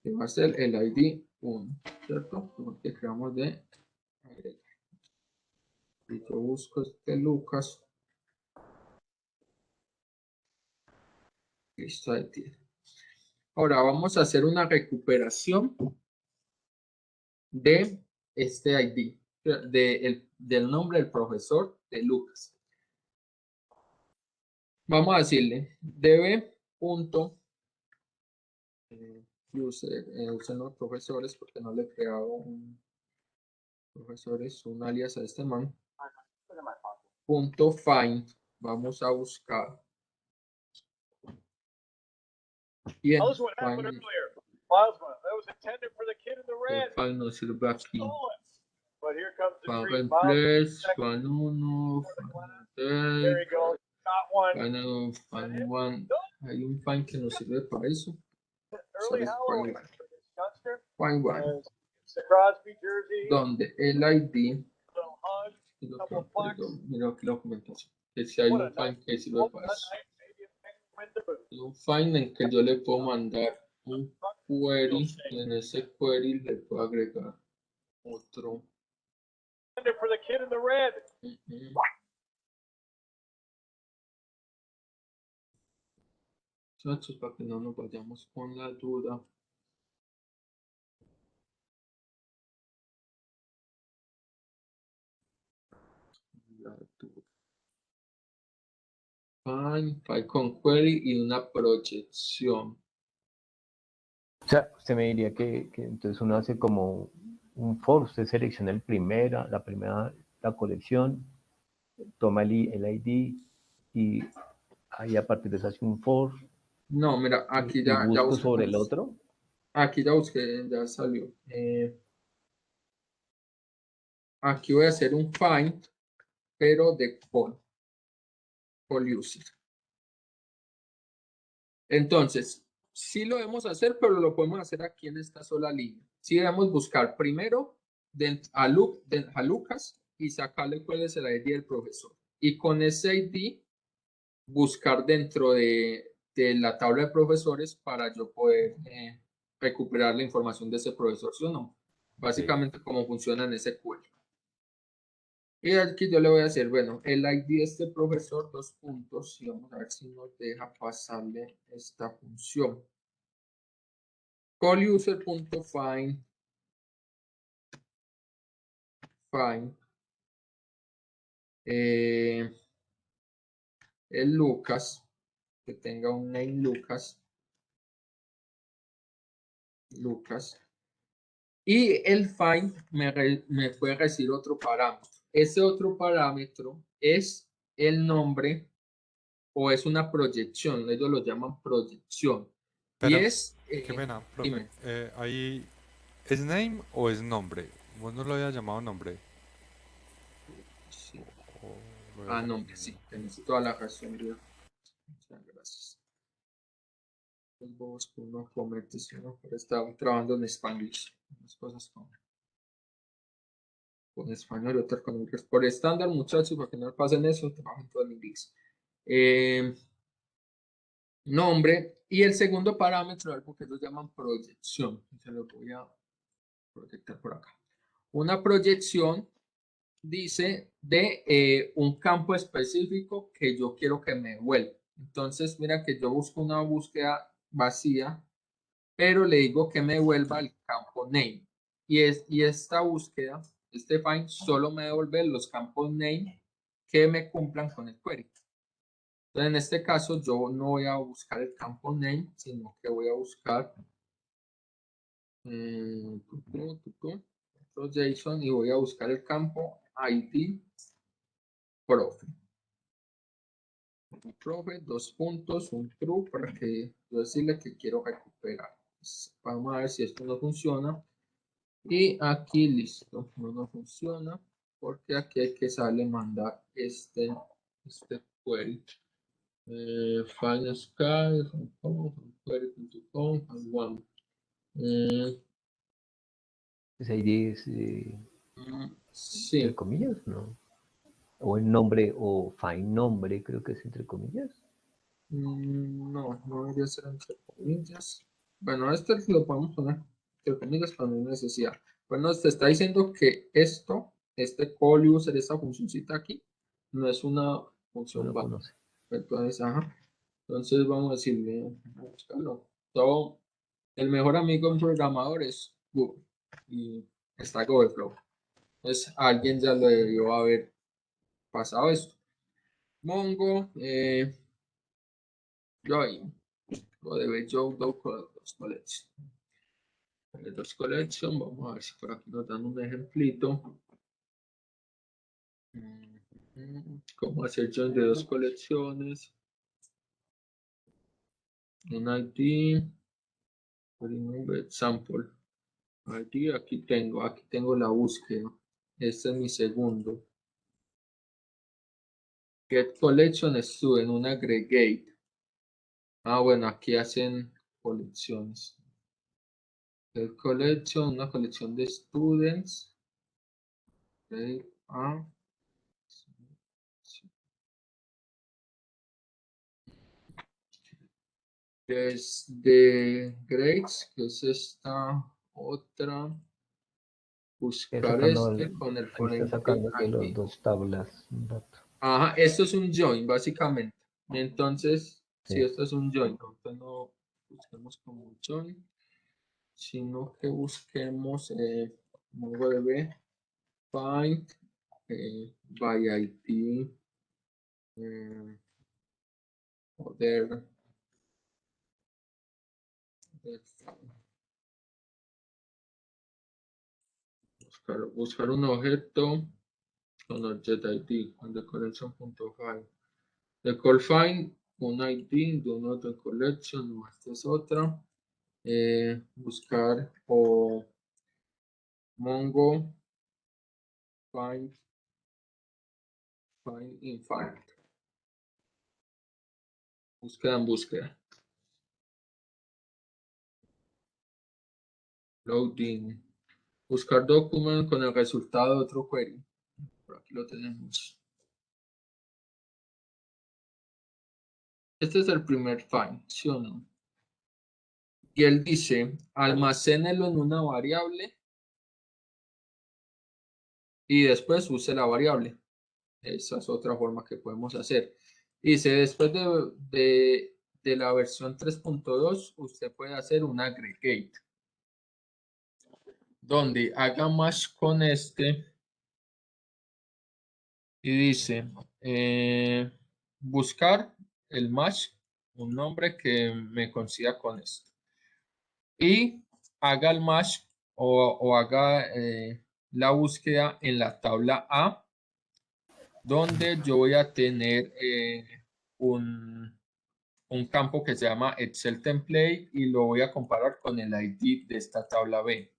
Que va a ser el ID 1, ¿cierto? Porque creamos de agregar. Y yo busco este Lucas. Listo, ahí tiene. Ahora vamos a hacer una recuperación de este ID, del nombre del profesor de Lucas. Vamos a decirle db punto user, usen los profesores porque no le he creado un profesores, un alias a este man. Punto find, vamos a buscar. Bien, find, el find nos sirve aquí. Find replace, find 1, find 1. Hay un find que nos sirve para eso. Find 1. Donde el ID, mira aquí la documentación, que si hay un find que sirve para eso. Un find en que yo le puedo mandar un query y en ese query le puedo agregar otro. Muchachos, para que no nos vayamos con la duda. Find con query y una proyección.
O sea, usted me diría que entonces uno hace como un for, usted selecciona la colección, toma el ID y ahí a partir de eso hace un for.
No, mira, aquí ya
busco
busqué
sobre el otro.
Aquí ya busqué, ya salió. Aquí voy a hacer un find, pero de call user. Entonces, sí lo debemos hacer, pero lo podemos hacer aquí en esta sola línea. Sí debemos buscar primero a Lucas y sacarle cuál es el ID del profesor. Y con ese ID buscar dentro de la tabla de profesores para yo poder recuperar la información de ese profesor, ¿sí o no? Básicamente cómo funciona en ese SQL. Y aquí yo le voy a hacer, bueno, el ID de este profesor, 2 puntos, y vamos a ver si nos deja pasarle esta función. Calluser.find el Lucas, que tenga un name Lucas, y el find me puede recibir otro parámetro. Ese otro parámetro es el nombre o es una proyección, ellos lo llaman proyección.
Pero,
y es...
qué pena, profe,
dime.
ahí, ¿es name o es nombre? Vos no lo habías llamado nombre.
Sí. Nombre, sí, tenés toda la razón. Muchas gracias. Los bobos que uno comete si uno está trabajando en español. Las cosas con español y otras con inglés. Por estándar, muchachos, para que no pasen eso, trabajen todo en inglés. Nombre y el segundo parámetro, algo que ellos llaman proyección. Se lo voy a proyectar por acá. Una proyección dice de un campo específico que yo quiero que me devuelva. Entonces, mira que yo busco una búsqueda vacía, pero le digo que me devuelva el campo name. Y esta búsqueda, este find, solo me devuelve los campos name que me cumplan con el query. Entonces, en este caso, yo no voy a buscar el campo name, sino que voy a buscar JSON y voy a buscar el campo ID profe. Profe, 2 puntos, un true para que yo decirle que quiero recuperar. Vamos a ver si esto no funciona. Y aquí listo, no funciona porque aquí hay que saberle mandar este query. Find sky, query.com, one.
Ese ID es
sí.
entre comillas, ¿no? O el nombre, o find nombre, creo que es entre comillas.
No, no debería ser entre comillas. Bueno, este lo podemos poner entre comillas para no necesidad. Bueno, te está diciendo que este call user, esta funcióncita aquí, no es una función
No lo
válida.
conoce.
Entonces, entonces vamos a decirle, vamos a buscarlo. El mejor amigo en programador es Google. Y Stack Overflow. Entonces, alguien ya lo debió haber pasado esto. Mongo, join, lo debe Joe dos collection. Dos collection, vamos a ver si por aquí nos dan un ejemplito. ¿Cómo hacer join de dos colecciones? Un ID, sample. ID, aquí tengo la búsqueda. Este es mi segundo. Get collection estuve en un aggregate. Bueno, aquí hacen colecciones. Get collection, una colección de students. Okay. Desde grades, que es esta otra. Buscar
sacando
con el
ahí está
foreign
sacando
key
de las
aquí.
dos tablas. Un rato.
Ajá, esto es un join, básicamente. Entonces, si
Sí.
esto es un join, entonces no busquemos como un join, sino que busquemos MongoDB find by ID other buscar un objeto con object ID con the collection.find. The call find un ID de una otra collection, no, esta es otra. Buscar o Mongo find in find. Búsqueda en búsqueda. Loading. Buscar document con el resultado de otro query. Por aquí lo tenemos. Este es el primer find, ¿sí o no? Y él dice, almacénelo en una variable y después use la variable. Esa es otra forma que podemos hacer. Dice, después de la versión 3.2, usted puede hacer un aggregate, donde haga match con este y dice, buscar el match, un nombre que me coincida con esto. Y haga el match o haga la búsqueda en la tabla A, donde yo voy a tener un campo que se llama Excel Template y lo voy a comparar con el ID de esta tabla B.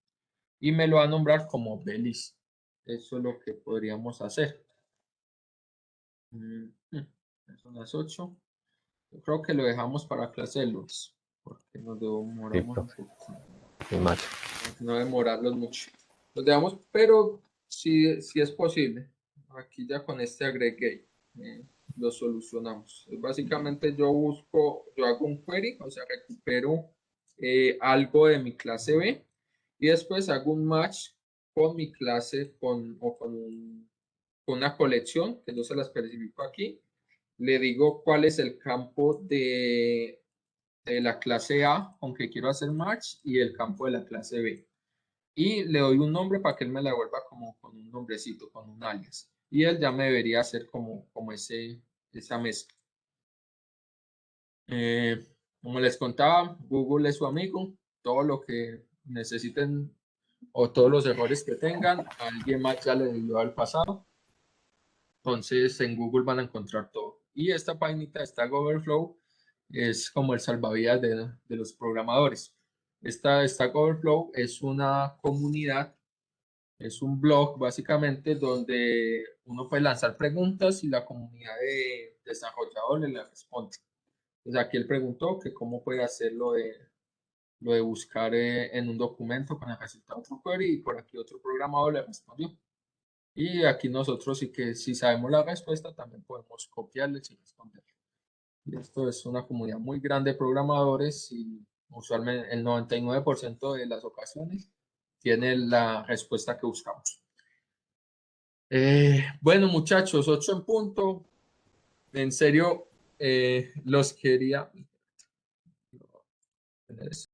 Y me lo va a nombrar como B-list. Eso es lo que podríamos hacer. Son las 8. Yo creo que lo dejamos para clase de lunes, porque nos demoramos un poco. No demorarlos mucho. Los dejamos, pero si es posible. Aquí ya con este aggregate lo solucionamos. Básicamente yo hago un query, o sea, recupero algo de mi clase B y después hago un match con mi clase con una colección que yo se la especifico aquí. Le digo cuál es el campo de la clase A con que quiero hacer match y el campo de la clase B. Y le doy un nombre para que él me la devuelva como con un nombrecito, con un alias. Y él ya me debería hacer como esa mezcla. Como les contaba, Google es su amigo. Todo lo que necesiten o todos los errores que tengan, alguien más ya le debió al pasado. Entonces en Google van a encontrar todo. Y esta página, Stack Overflow, es como el salvavidas de los programadores. Stack Overflow es una comunidad, es un blog básicamente donde uno puede lanzar preguntas y la comunidad de desarrolladores le responde. Entonces aquí él preguntó que cómo puede hacer lo de buscar en un documento con el resultado de otro query y por aquí otro programador le respondió. Y aquí nosotros sí que si sabemos la respuesta también podemos copiarles y responderle. Y esto es una comunidad muy grande de programadores y usualmente el 99% de las ocasiones tiene la respuesta que buscamos. Bueno muchachos, 8 en punto. En serio, los quería...